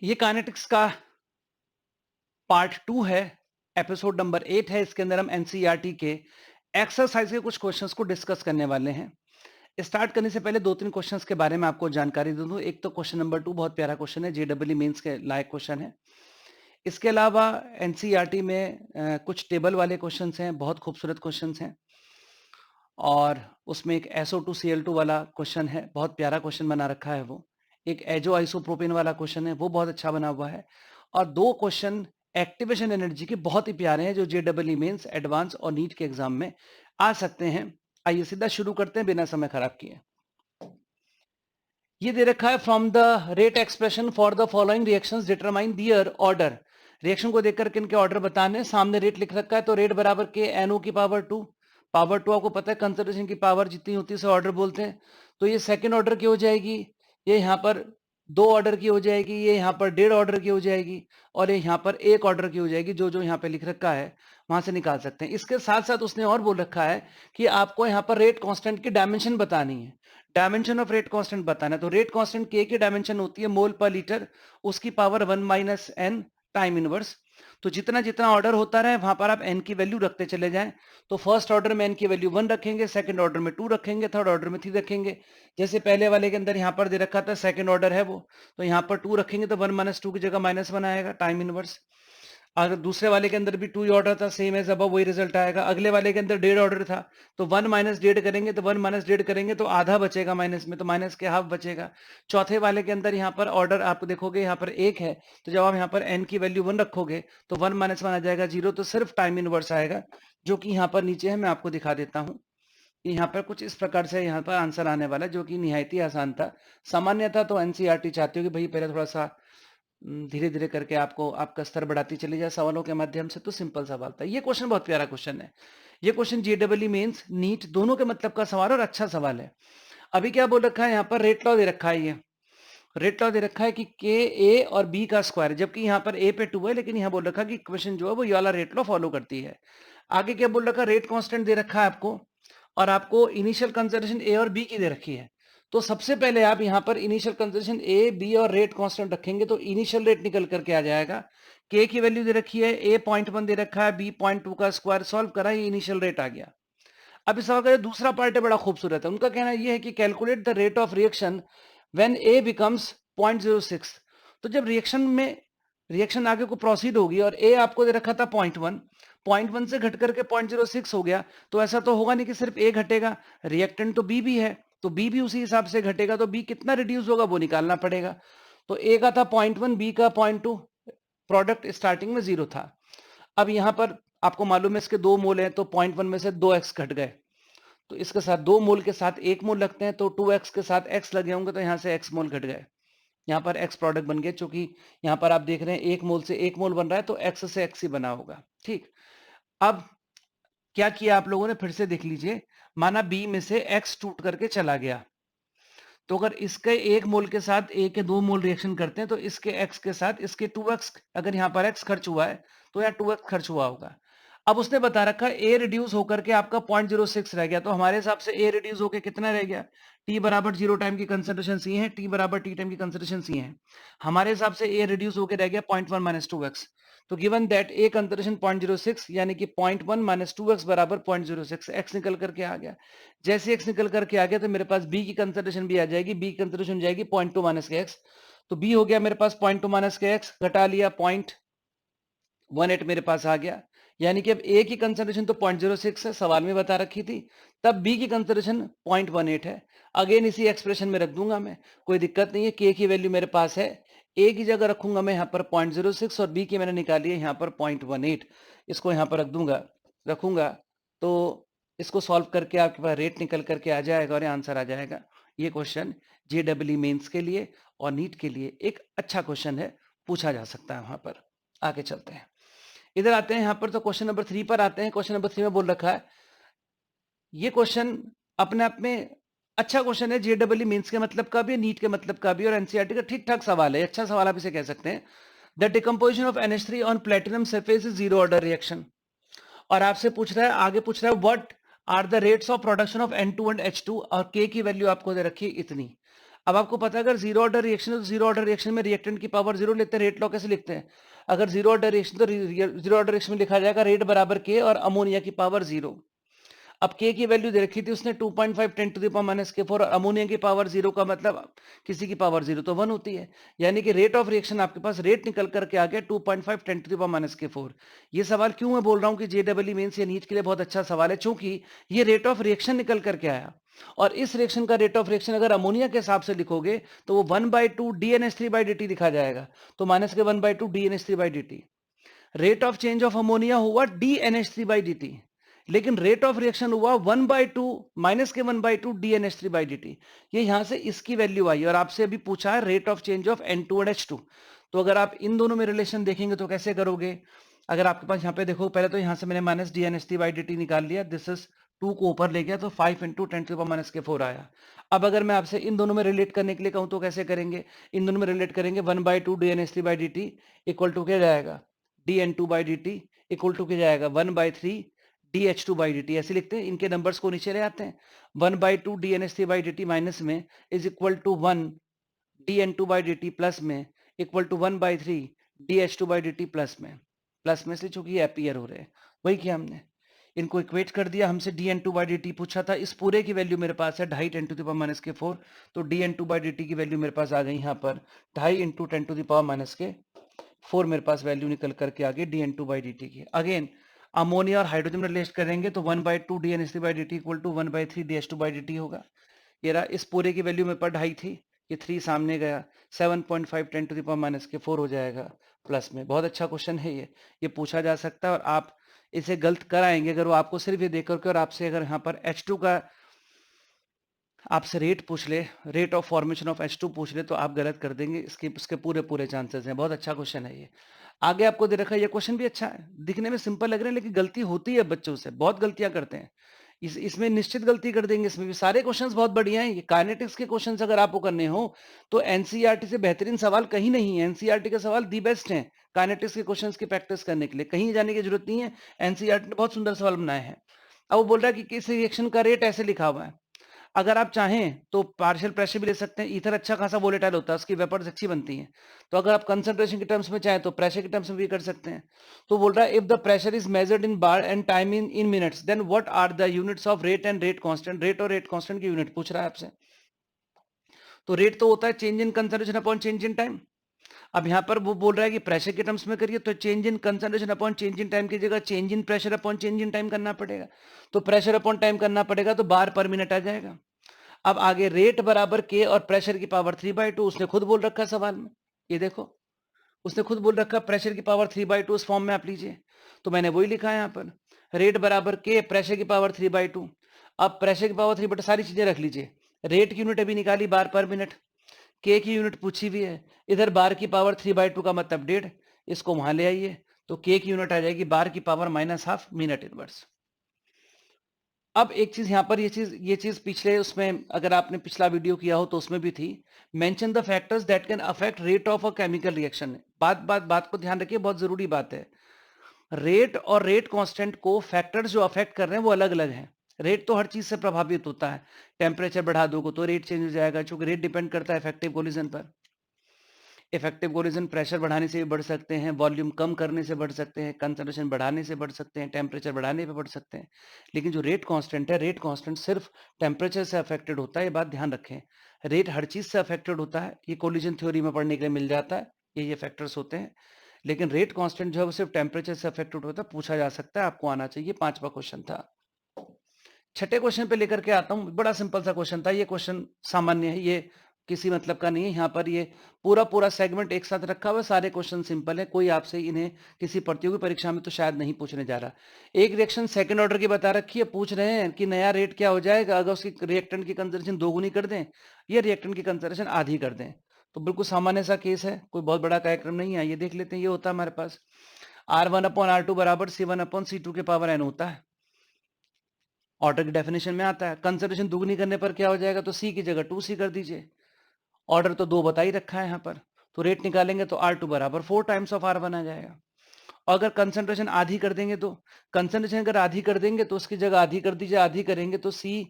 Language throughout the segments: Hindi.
ये काइनेटिक्स का पार्ट 2 है, एपिसोड नंबर 8 है। इसके अंदर हम एनसीईआरटी के एक्सरसाइज के कुछ क्वेश्चंस को डिस्कस करने वाले हैं। स्टार्ट करने से पहले 2-3 क्वेश्चंस के बारे में आपको जानकारी दे दूं। एक तो क्वेश्चन नंबर 2 बहुत प्यारा क्वेश्चन है, जेईई मेंस के लायक क्वेश्चन है। इसके अलावा एनसीईआरटी में कुछ टेबल वाले क्वेश्चंस हैं, बहुत खूबसूरत क्वेश्चंस हैं। और उसमें एक SO2 Cl2 वाला क्वेश्चन है, बहुत प्यारा क्वेश्चन बना रखा है वो। एक एजो आइसोप्रोपेन वाला क्वेश्चन है, वो बहुत अच्छा बना हुआ है। और 2 क्वेश्चन एक्टिवेशन एनर्जी के बहुत ही प्यारे हैं, जो जेईई मेंस, एडवांस और नीट के एग्जाम में आ सकते हैं। आइए सीधा शुरू करते हैं बिना समय खराब किए। ये दे रखा है, from the rate expression for the following reactions determine their order. Reaction को देखकर के इनके ऑर्डर बताने। सामने रेट लिख रखा है, तो रेट बराबर के NO की पावर 2। पावर 2 आपको पता है कंसंट्रेशन की पावर जितनी होती है उसे ऑर्डर बोलते हैं। तो ये सेकंड ऑर्डर की हो जाएगी, ये यहाँ पर 2 ऑर्डर की हो जाएगी, ये यहाँ पर 1.5 ऑर्डर की हो जाएगी, और ये यहाँ पर 1 ऑर्डर की हो जाएगी। जो जो यहाँ पे लिख रखा है वहां से निकाल सकते हैं। इसके साथ साथ उसने और बोल रखा है कि आपको यहाँ पर रेट कांस्टेंट की डायमेंशन बतानी है। डायमेंशन ऑफ रेट कांस्टेंट बताना है, तो रेट कांस्टेंट के की डायमेंशन होती है मोल पर लीटर, उसकी पावर 1 - n टाइम इनवर्स। तो जितना जितना ऑर्डर होता रहे वहां पर आप n की वैल्यू रखते चले जाएं। तो फर्स्ट ऑर्डर में n की वैल्यू 1 रखेंगे, सेकंड ऑर्डर में 2 रखेंगे, थर्ड ऑर्डर में 3 रखेंगे। जैसे पहले वाले के अंदर यहाँ पर दे रखा था सेकंड ऑर्डर है वो, तो यहाँ पर 2 रखेंगे तो 1 - 2 की जगह -1 आएगा टाइम इनवर्स। अगर दूसरे वाले के अंदर भी 2 ही ऑर्डर था, सेम एज अब वही रिजल्ट आएगा। अगले वाले के अंदर 1.5 ऑर्डर था, तो 1 - 1.5 करेंगे, तो 1 - 1.5 करेंगे तो आधा बचेगा माइनस में, तो माइनस के हाफ बचेगा। चौथे वाले के अंदर यहाँ पर ऑर्डर आप देखोगे यहाँ पर 1 है, तो जब आप यहाँ पर n की वैल्यू 1 रखोगे तो 1 - 1 आ जाएगा 0, तो सिर्फ टाइम इनवर्स आएगा, जो कि यहाँ पर नीचे है। मैं आपको दिखा देता हूँ। यहाँ पर कुछ इस प्रकार से यहाँ पर आंसर आने वाला है, जो कि निहायत ही आसान था। सामान्यतः तो एनसीईआरटी चाहती हो कि भाई पहले थोड़ा सा धीरे धीरे करके आपको आपका स्तर बढ़ाती चली जाए सवालों के माध्यम से, तो सिंपल सवाल था। ये क्वेश्चन बहुत प्यारा क्वेश्चन है। ये क्वेश्चन जेईई मेंस, नीट दोनों के मतलब का सवाल और अच्छा सवाल है। अभी क्या बोल रखा है यहाँ पर, रेट लॉ दे रखा है। ये रेट लॉ दे रखा है कि के ए और बी का स्क्वायर है, जबकि यहाँ पर ए पे 2 है, लेकिन यहाँ बोल रखा है कि इक्वेशन जो है वो ये वाला रेट लॉ फॉलो करती है। आगे क्या बोल रखा है, रेट कांस्टेंट दे रखा है आपको, और आपको इनिशियल कंसिडरेशन ए और बी की दे रखी है। तो सबसे पहले आप यहाँ पर इनिशियल कंसिडरेशन ए बी और रेट कांस्टेंट रखेंगे, तो इनिशियल रेट निकल करके आ जाएगा। के की वैल्यू दे रखी है, ए 0.1 दे रखा है, बी 0.2 का स्क्वायर, सॉल्व करा, ये इनिशियल रेट आ गया। अब इस सवाल का जो दूसरा पार्ट है बड़ा खूबसूरत है। उनका कहना यह है कि calculate the rate of reaction when A becomes 0.06। तो जब रिएक्शन आगे को प्रोसीड होगी और ए आपको दे रखा था 0.1 से घट करके 0.06 हो गया, तो ऐसा तो होगा नहीं कि सिर्फ ए घटेगा, रिएक्टेंट तो बी भी है, तो बी भी उसी हिसाब से घटेगा, तो बी कितना रिड्यूस होगा वो निकालना पड़ेगा। तो ए का था 0.1, बी का 0.2, प्रोडक्ट स्टार्टिंग में 0 था। अब यहां पर आपको मालूम है इसके 2 मोल हैं, तो 0.1 में से 2x घट गए, तो इसके साथ 2 मोल के साथ 1 मोल लगते हैं, तो 2x के साथ x लगे होंगे, तो यहां से x मोल घट गए। यहाँ पर x प्रोडक्ट बन गए, चूंकि यहाँ पर आप देख रहे हैं 1 मोल से 1 मोल बन रहा है, तो x से x ही बना होगा। ठीक, अब क्या किया आप लोगों ने, फिर से देख लीजिए। माना b में से x टूट करके चला गया, तो अगर इसके 1 मोल के साथ a के 2 मोल रिएक्शन करते हैं, तो इसके x के साथ इसके 2x, अगर यहाँ पर x खर्च हुआ है तो यहाँ 2x खर्च हुआ होगा। अब उसने बता रखा है a रिड्यूस होकर के आपका 0.06 रह गया, तो हमारे हिसाब से a रिड्यूस होकर कितना रह गया, t बराबर 0 टाइम की कंसंट्रेशन c है, t बराबर t टाइम की कंसंट्रेशन c है। हमारे हिसाब से a रिड्यूस होकर रह गया 0.1 - 2x। तो गिवन दैट a कंसंट्रेशन 0.06 यानी कि 0.1 - 2x बराबर 0.06, x निकल करके आ गया। जैसे x निकल करके आ गया, तो मेरे पास b की कंसंट्रेशन भी आ जाएगी, b की कंसंट्रेशन जाएगी 0.2 माइनस के x, तो b हो गया मेरे पास 0.2 माइनस के x, घटा लिया 0.18 मेरे पास आ गया। यानी कि अब a की कंसंट्रेशन तो 0.06 है, सवाल में बता रखी थी, तब b की कंसंट्रेशन 0.18 है। अगेन इसी एक्सप्रेशन में रख दूंगा मैं, कोई दिक्कत नहीं है। k की वैल्यू मेरे पास है, a की जगह रखूंगा मैं यहाँ पर 0.06, और b की मैंने निकाली है यहाँ पर 0.18, इसको यहाँ पर रखूंगा, तो इसको सॉल्व करके आपके पास रेट निकल करके आ जाएगा और आंसर आ जाएगा। ये क्वेश्चन जेईई मेंस के लिए और नीट के लिए एक अच्छा क्वेश्चन है, पूछा जा सकता है वहां पर। आगे चलते हैं, इधर आते हैं यहाँ पर, तो क्वेश्चन नंबर 3 पर आते हैं। क्वेश्चन नंबर 3 में बोल रखा है, ये क्वेश्चन अपने आप में अच्छा क्वेश्चन है, जेईई मेंस के मतलब का भी, नीट के मतलब का भी, और एनसीईआरटी का ठीक ठाक सवाल है, अच्छा सवाल आप इसे कह सकते हैं। The decomposition of NH3 on platinum surface is zero order reaction. और आपसे पूछ रहा है, आगे पूछ रहा है, what are the rates of production of N2 and H2, और K की वैल्यू आपको दे रखी है इतनी। अब आपको पता है अगर जीरो ऑर्डर रिएक्शन है तो जीरो ऑर्डर रिएक्शन में रिएक्टेंट की पावर जीरो लेते हैं, रेट लॉ कैसे लिखते हैं? अगर जीरो ऑर्डर रिएक्शन तो जीरो ऑर्डर रिएक्शन में लिखा जाएगा रेट बराबर के और अमोनिया की पावर जीरो। अब के की वैल्यू दे रखी थी उसने 2.5 10 टू द पावर माइनस के 4 और अमोनिया की पावर जीरो का मतलब किसी की पावर जीरो तो 1 होती है, यानी कि रेट ऑफ रिएक्शन आपके पास रेट निकल करके आ गया 2.5 10 टू द पावर माइनस के 4। ये सवाल क्यों मैं बोल रहा हूँ कि जेडब्ल्यू मेंस या नीट के लिए बहुत अच्छा सवाल है, चूंकि ये रेट ऑफ रिएक्शन निकल करके आया और इस रिएक्शन का रेट ऑफ रिएक्शन अगर अमोनिया के हिसाब से लिखोगे तो वो 1/2 DNH3/dt लिखा जाएगा, तो माइनस के 1/2 DNH3/dt। Rate of change of ammonia हुआ DNH3/dt, लेकिन रेट ऑफ रिएक्शन हुआ 1/2 माइनस के 1/2 DNH3/dt। ये यहां से इसकी वैल्यू आई और आपसे अभी पूछा है rate of change of N2 और H2। तो अगर आप इन दोनों में रिलेशन देखेंगे तो कैसे करोगे? अगर आपके पास यहाँ पे देखो, पहले तो यहां से मैंने माइनस DNH3/dt निकाल लिया, दिस इज 2 को ऊपर ले गया तो 5 इंटू 10 टू द माइनस के 4 आया। अब अगर मैं आपसे इन दोनों में रिलेट करने के लिए कहूं तो कैसे करेंगे? इन दोनों में रिलेट करेंगे 1/2 DNH3/dt इक्वल टू क्या जाएगा? dN2/dt इक्वल टू क्या जाएगा? 1/3 dH2/dt। ऐसे लिखते हैं, इनके नंबर्स को नीचे ले आते हैं। 1/2 DNH3/dt माइनस में is equal to 1 dN2/dt plus में इक्वल टू 1/3 dH2/dt प्लस में से चूंकि एपियर हो रहे हैं, वही किया हमने, इनको इक्वेट कर दिया। हमसे dN2/dt पूछा था, इस पूरे की वैल्यू मेरे पास है 2.5 10 टू द पावर माइनस के 4, तो dN2/dt की वैल्यू मेरे पास आ गई यहाँ पर 2.5 into 10 to the power minus के 4 मेरे पास वैल्यू निकल करके आ गई dN2/dt की। अगेन अमोनिया और हाइड्रोजन रिलेट करेंगे तो 1/2 DNH3/dt इक्वल टू 1/3 DH2/dt होगा। ये रहा, इस पूरे की वैल्यू मेरे पास 2.5 थी, ये 3 सामने गया, 7.5 10 टू द पावर माइनस के 4 हो जाएगा प्लस में। बहुत अच्छा क्वेश्चन है ये पूछा जा सकता है और आप इसे गलत कराएंगे अगर वो आपको सिर्फ ये देख करके और आपसे अगर यहाँ पर H2 का आपसे रेट पूछ ले, rate of formation of H2 पूछ ले, तो आप गलत कर देंगे। इसके पूरे चांसेस हैं। बहुत अच्छा क्वेश्चन है ये। आगे आपको दे रखा है, ये क्वेश्चन भी अच्छा है, दिखने में सिंपल लग रहे हैं लेकिन गलती होती है बच्चों से, बहुत गलतियां करते हैं। इसमें निश्चित गलती कर देंगे। इसमें भी सारे क्वेश्चंस बहुत बढ़िया हैं। ये काइनेटिक्स के क्वेश्चंस अगर आपको करने हो तो एनसीईआरटी से बेहतरीन सवाल कहीं नहीं है। एनसीईआरटी के सवाल दी बेस्ट हैं काइनेटिक्स के क्वेश्चंस की प्रैक्टिस करने के लिए, कहीं जाने की जरूरत नहीं है। एनसीईआरटी ने बहुत सुंदर सवाल बनाए हैं। अब वो बोल रहा है कि किस रिएक्शन का रेट ऐसे लिखा हुआ है। अगर आप चाहें तो पार्शियल प्रेशर भी ले सकते हैं। ईथर अच्छा खासा वोलेटाइल होता है, उसकी वेपर्स अच्छी बनती हैं। तो अगर आप कंसंट्रेशन के टर्म्स में चाहें तो प्रेशर के टर्म्स में भी कर सकते हैं। तो बोल रहा है if the pressure is measured in bar and time in minutes then what are the units of rate and rate constant. Rate और रेट कांस्टेंट की यूनिट पूछ रहा है आपसे। तो रेट तो होता है change in concentration upon change in time. अब यहाँ पर वो बोल रहा है कि प्रेशर के टर्म्स में करिए, तो change in concentration upon change in time की जगह change in pressure upon change in time करना पड़ेगा। तो प्रेशर अपॉन टाइम करना पड़ेगा तो बार पर मिनट आ जाएगा। अब आगे रेट बराबर के और प्रेशर की पावर 3/2, उसने खुद बोल रखा है सवाल में, ये देखो उसने खुद बोल रखा है प्रेशर की पावर 3/2 इस फॉर्म में आप लीजिए। तो मैंने वही लिखा है यहाँ पर, रेट बराबर के प्रेशर की पावर 3/2। अब प्रेशर की पावर 3/2 सारी चीजें रख लीजिए। रेट की यूनिट अभी निकाली बार पर मिनट, के की यूनिट पूछी हुई है, इधर बार की पावर 3/2 का मतलब 1.5, इसको वहां ले आइए तो के की यूनिट आ जाएगी बार की पावर -1/2 मिनट इनवर्स। अब एक चीज यहाँ पर, ये चीज पिछले उसमें अगर आपने पिछला वीडियो किया हो तो उसमें भी थी, mention the factors that can affect rate of a chemical reaction. बात को ध्यान रखिए, बहुत जरूरी बात है। रेट और रेट कांस्टेंट को फैक्टर्स जो अफेक्ट कर रहे हैं वो अलग अलग हैं। रेट तो हर चीज से प्रभावित होता है, टेम्परेचर बढ़ा दोगे तो रेट चेंज हो जाएगा, क्योंकि रेट डिपेंड करता है इफेक्टिव कोलिजन पर। इफेक्टिव कोलिजन प्रेशर बढ़ाने से भी बढ़ सकते हैं, वॉल्यूम कम करने से बढ़ सकते हैं, कंसंट्रेशन बढ़ाने से बढ़ सकते हैं, टेम्परेचर बढ़ाने पे बढ़ सकते हैं। लेकिन जो रेट कांस्टेंट है, रेट कांस्टेंट सिर्फ टेम्परेचर से अफेक्टेड होता है, ये बात ध्यान रखें। रेट हर चीज से अफेक्टेड होता है, ये कोलिजन थ्योरी में पढ़ने के लिए मिल जाता है, ये फैक्टर्स होते हैं। लेकिन रेट कांस्टेंट जो है वो सिर्फ टेम्परेचर से अफेक्टेड होता है, पूछा जा सकता है, आपको आना चाहिए। 5वां क्वेश्चन था। छठे क्वेश्चन पे लेकर के आता हूं, बड़ा सिंपल सा क्वेश्चन था। ये क्वेश्चन सामान्य है, ये किसी मतलब का नहीं है। यहाँ पर ये पूरा सेगमेंट एक साथ रखा हुआ है, सारे क्वेश्चन सिंपल है, कोई आपसे इन्हें किसी प्रतियोगी परीक्षा में तो शायद नहीं पूछने जा रहा। एक रिएक्शन सेकंड ऑर्डर की बता रखी है, पूछ रहे हैं कि नया रेट क्या हो जाएगा अगर उसकी रिएक्टेंट की कंसंट्रेशन दोगुनी कर दें या रिएक्टेंट की कंसंट्रेशन आधी कर दें। तो बिल्कुल सामान्य सा केस है, कोई बहुत बड़ा कार्यक्रम नहीं है। ये देख लेते हैं, ये होता है हमारे पास R1/R2 बराबर C1/C2 के पावर n होता है। ऑर्डर की डेफिनेशन में आता है, कंसंट्रेशन दुगनी करने पर क्या हो जाएगा, तो C की जगह 2C कर दीजिए। ऑर्डर तो 2 बता ही रखा है यहाँ पर, तो रेट निकालेंगे तो R2 बराबर 4 टाइम्स ऑफ R1 आ जाएगा। और अगर कंसंट्रेशन आधी कर देंगे तो कंसंट्रेशन अगर आधी कर देंगे तो उसकी जगह आधी कर दीजिए, आधी करेंगे तो C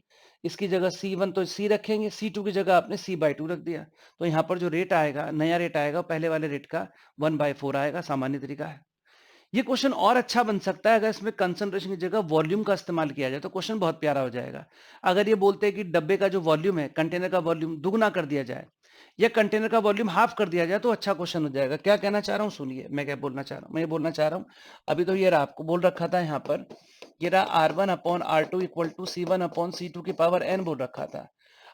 इसकी जगह C1 तो C रखेंगे, C2 की जगह आपने C/2 रख दिया, तो यहाँ पर जो रेट आएगा, नया रेट आएगा, पहले वाले रेट का 1/4 आएगा। सामान्य तरीका है। ये क्वेश्चन और अच्छा बन सकता है अगर इसमें कंसंट्रेशन की जगह वॉल्यूम का इस्तेमाल किया जाए, तो क्वेश्चन बहुत प्यारा हो जाएगा। अगर ये बोलते हैं कि डब्बे का जो वॉल्यूम है, कंटेनर का वॉल्यूम दुगना कर दिया जाए या कंटेनर का वॉल्यूम हाफ कर दिया जाए, तो अच्छा क्वेश्चन हो जाएगा। क्या कहना चाह रहा हूँ सुनिए, मैं क्या बोलना चाह रहा हूँ। मैं ये बोलना चाह रहा हूँ, अभी तो ये रहा, आपको बोल रखा था यहाँ पर, ये रहा R1/R2 इक्वल टू C1/C2 की पावर n बोल रखा था।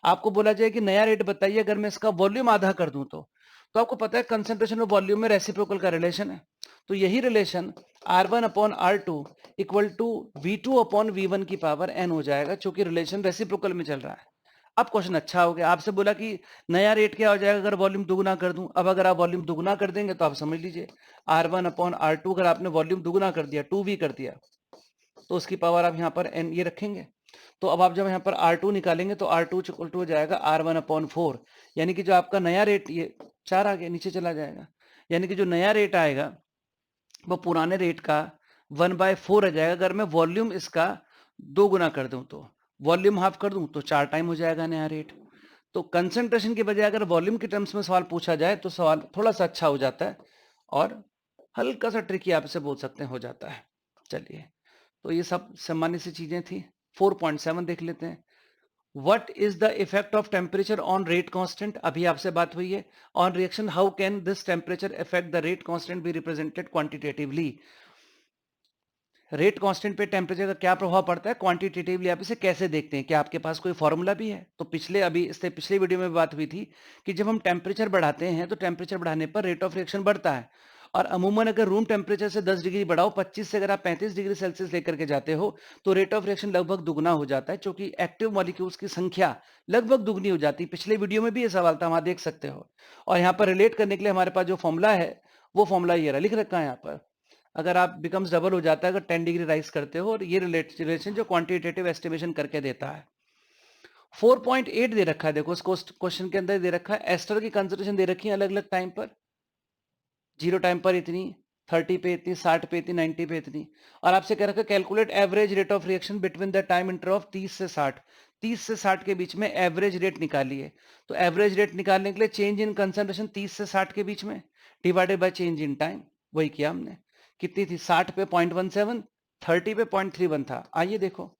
आपको बोला जाए कि नया रेट बताइए अगर मैं इसका वॉल्यूम आधा कर दूं तो आपको पता है कंसंट्रेशन और वॉल्यूम में रेसिप्रोकल का रिलेशन है। तो यही relation R1/R2 equal to V2/V1 की पावर n हो जाएगा, क्योंकि रिलेशन रेसिप्रोकल में चल रहा है। अब क्वेश्चन अच्छा हो गया। आपसे बोला कि नया रेट क्या हो जाएगा अगर वॉल्यूम दुगुना कर दूं। अब अगर आप वॉल्यूम दुगुना कर देंगे तो आप समझ लीजिए R1/R2 अगर आपने वॉल्यूम दुगुना कर दिया, 2V कर दिया, तो उसकी पावर आप यहाँ पर n ये रखेंगे। तो अब आप जब यहाँ पर R2 निकालेंगे तो R2 इक्वल टू हो जाएगा R1/4, यानी कि जो आपका नया रेट, ये 4 आ गया, नीचे चला जाएगा, यानी कि जो नया रेट आएगा वो पुराने रेट का 1/4 आ जाएगा। अगर मैं वॉल्यूम इसका 2 गुना कर दूं, तो वॉल्यूम हाफ कर दूं तो 4 टाइम हो जाएगा नया रेट। तो कंसंट्रेशन के बजाय अगर वॉल्यूम के टर्म्स में सवाल पूछा जाए तो सवाल थोड़ा सा अच्छा हो जाता है और हल्का सा ट्रिकी आपसे बोल सकते हैं हो जाता है। चलिए, तो ये सब सामान्य सी चीजें थी। 4.7 देख लेते हैं। What is the effect of temperature on rate constant? अभी आपसे बात हुई है। On reaction, how can this temperature affect the rate constant be represented quantitatively? Rate constant पे टेम्परेचर का क्या प्रभाव पड़ता है क्वांटिटेटिवली, आप इसे कैसे देखते हैं? क्या आपके पास कोई फॉर्मूला भी है? तो इससे पिछले वीडियो में बात हुई थी कि जब हम टेम्परेचर बढ़ाते हैं तो टेम्परेचर बढ़ाने पर रेट ऑफ रिएक्शन बढ़ता है। और अमूमन अगर रूम टेम्परेचर से 10 डिग्री बढ़ाओ, 25 से अगर आप 35 डिग्री सेल्सियस लेकर के जाते हो तो रेट ऑफ रिएक्शन लगभग दुगना हो जाता है, क्योंकि एक्टिव मॉलिक्यूल्स की संख्या लगभग दुगनी हो जाती है। पिछले वीडियो में भी ये सवाल था, वहां देख सकते हो। और यहाँ पर रिलेट करने के लिए हमारे पास जो फॉर्मूला है वो फॉर्मूला ये रहा, लिख रखा है यहाँ पर। अगर आप बिकम्स डबल हो जाता है अगर 10 डिग्री राइज करते हो, और ये रिलेशन जो क्वांटिटेटिव एस्टिमेशन करके देता है। 4.8 दे रखा है, देखो इस क्वेश्चन के अंदर दे रखा है एस्टर की कंसंट्रेशन दे रखी है अलग अलग टाइम पर। 0 टाइम पर इतनी, 30 पे इतनी, 60 पे इतनी, 90 पे इतनी। और आपसे कह रखा है calculate average rate of reaction between the time interval of 30 से 60। 30 से 60 के बीच में एवरेज रेट निकालिए। तो एवरेज रेट निकालने के लिए चेंज इन कंसंट्रेशन 30 से 60 के बीच में divided by change in time, वही किया हमने। कितनी थी? 60 पे 0.17, 30 पे 0.31 था। आइए देखो,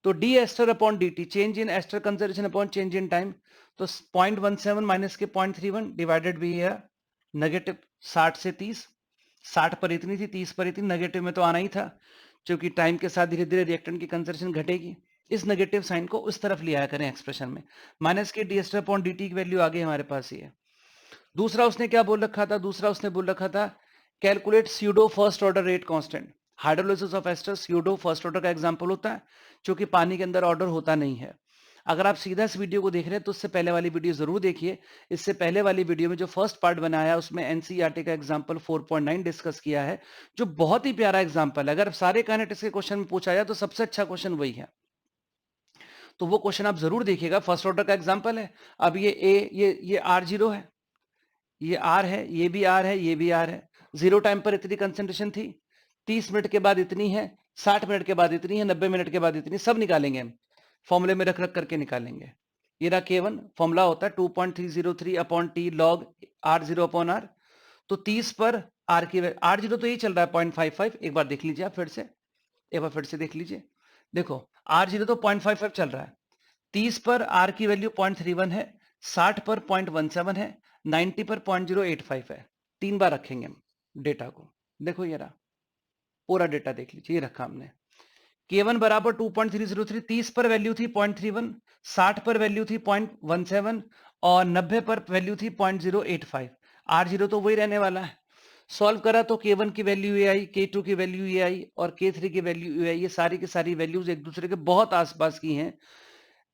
तो D ester upon D T, change in ester concentration upon change in time, तो 0.17 माइनस के 0.31 डिवाइडेड भी है नेगेटिव 60 से 30। 60 पर इतनी थी, 30 पर इतनी, नेगेटिव में तो आना ही था, क्योंकि टाइम के साथ धीरे धीरे रिएक्टेंट की कंसंट्रेशन घटेगी। इस नेगेटिव साइन को उस तरफ ले आया करें एक्सप्रेशन में। माइनस के D ester upon D T की वैल्यू आगे हमारे पास ही है। दूसरा उसने क्या बोल रखा था? दूसरा उसने बोल रखा था calculate pseudo first order rate constant. Hydrolysis of ester pseudo first order का एग्जांपल होता है, क्योंकि पानी के अंदर ऑर्डर होता नहीं है। अगर आप सीधा इस वीडियो को देख रहे हैं तो उससे पहले वाली वीडियो जरूर देखिए। इससे पहले वाली वीडियो में जो फर्स्ट पार्ट बनाया उसमें एनसीईआरटी का एग्जांपल 4.9 डिस्कस किया है, जो बहुत ही प्यारा एग्जांपल है। अगर सारे काइनेटिक्स के क्वेश्चन में पूछा जाए तो सबसे अच्छा क्वेश्चन वही है, तो वो क्वेश्चन आप जरूर देखिएगा। फर्स्ट ऑर्डर का एग्जांपल है। अब ये ए, ये R0 है, ये R है, ये भी R है, ये भी R है। 0 टाइम पर इतनी कंसंट्रेशन थी, 30 मिनट के बाद इतनी है, 60 मिनट के बाद इतनी है, 90 मिनट के बाद इतनी, सब निकालेंगे हम, फॉर्मूले में रख रख करके निकालेंगे। ये रहा K1, फॉर्मूला होता है 2.303 upon T log R0 upon R। तो 30 पर R की R0 तो यही चल रहा है 0.55। एक बार देख लीजिए आप फिर से, एक बार फिर से देख लीजिए। देखो R0 तो 0.55 चल रहा है, 30 पर R की वैल्यू 0.31 है, 60 पर 0.17 है, 90 पर 0.085 है। 3 बार रखेंगे हम डेटा को। देखो ये रहा पूरा डेटा, देख लीजिए, ये रखा हमने। K1 बराबर 2.303, 30 पर वैल्यू थी 0.31, 60 पर वैल्यू थी 0.17 और 90 पर वैल्यू थी 0.085। R0 तो वही रहने वाला है। सॉल्व करा तो K1 की वैल्यू ये आई, K2 की वैल्यू ये आई और K3 की वैल्यू ये आई। ये सारी की सारी वैल्यूज एक दूसरे के बहुत आसपास की हैं,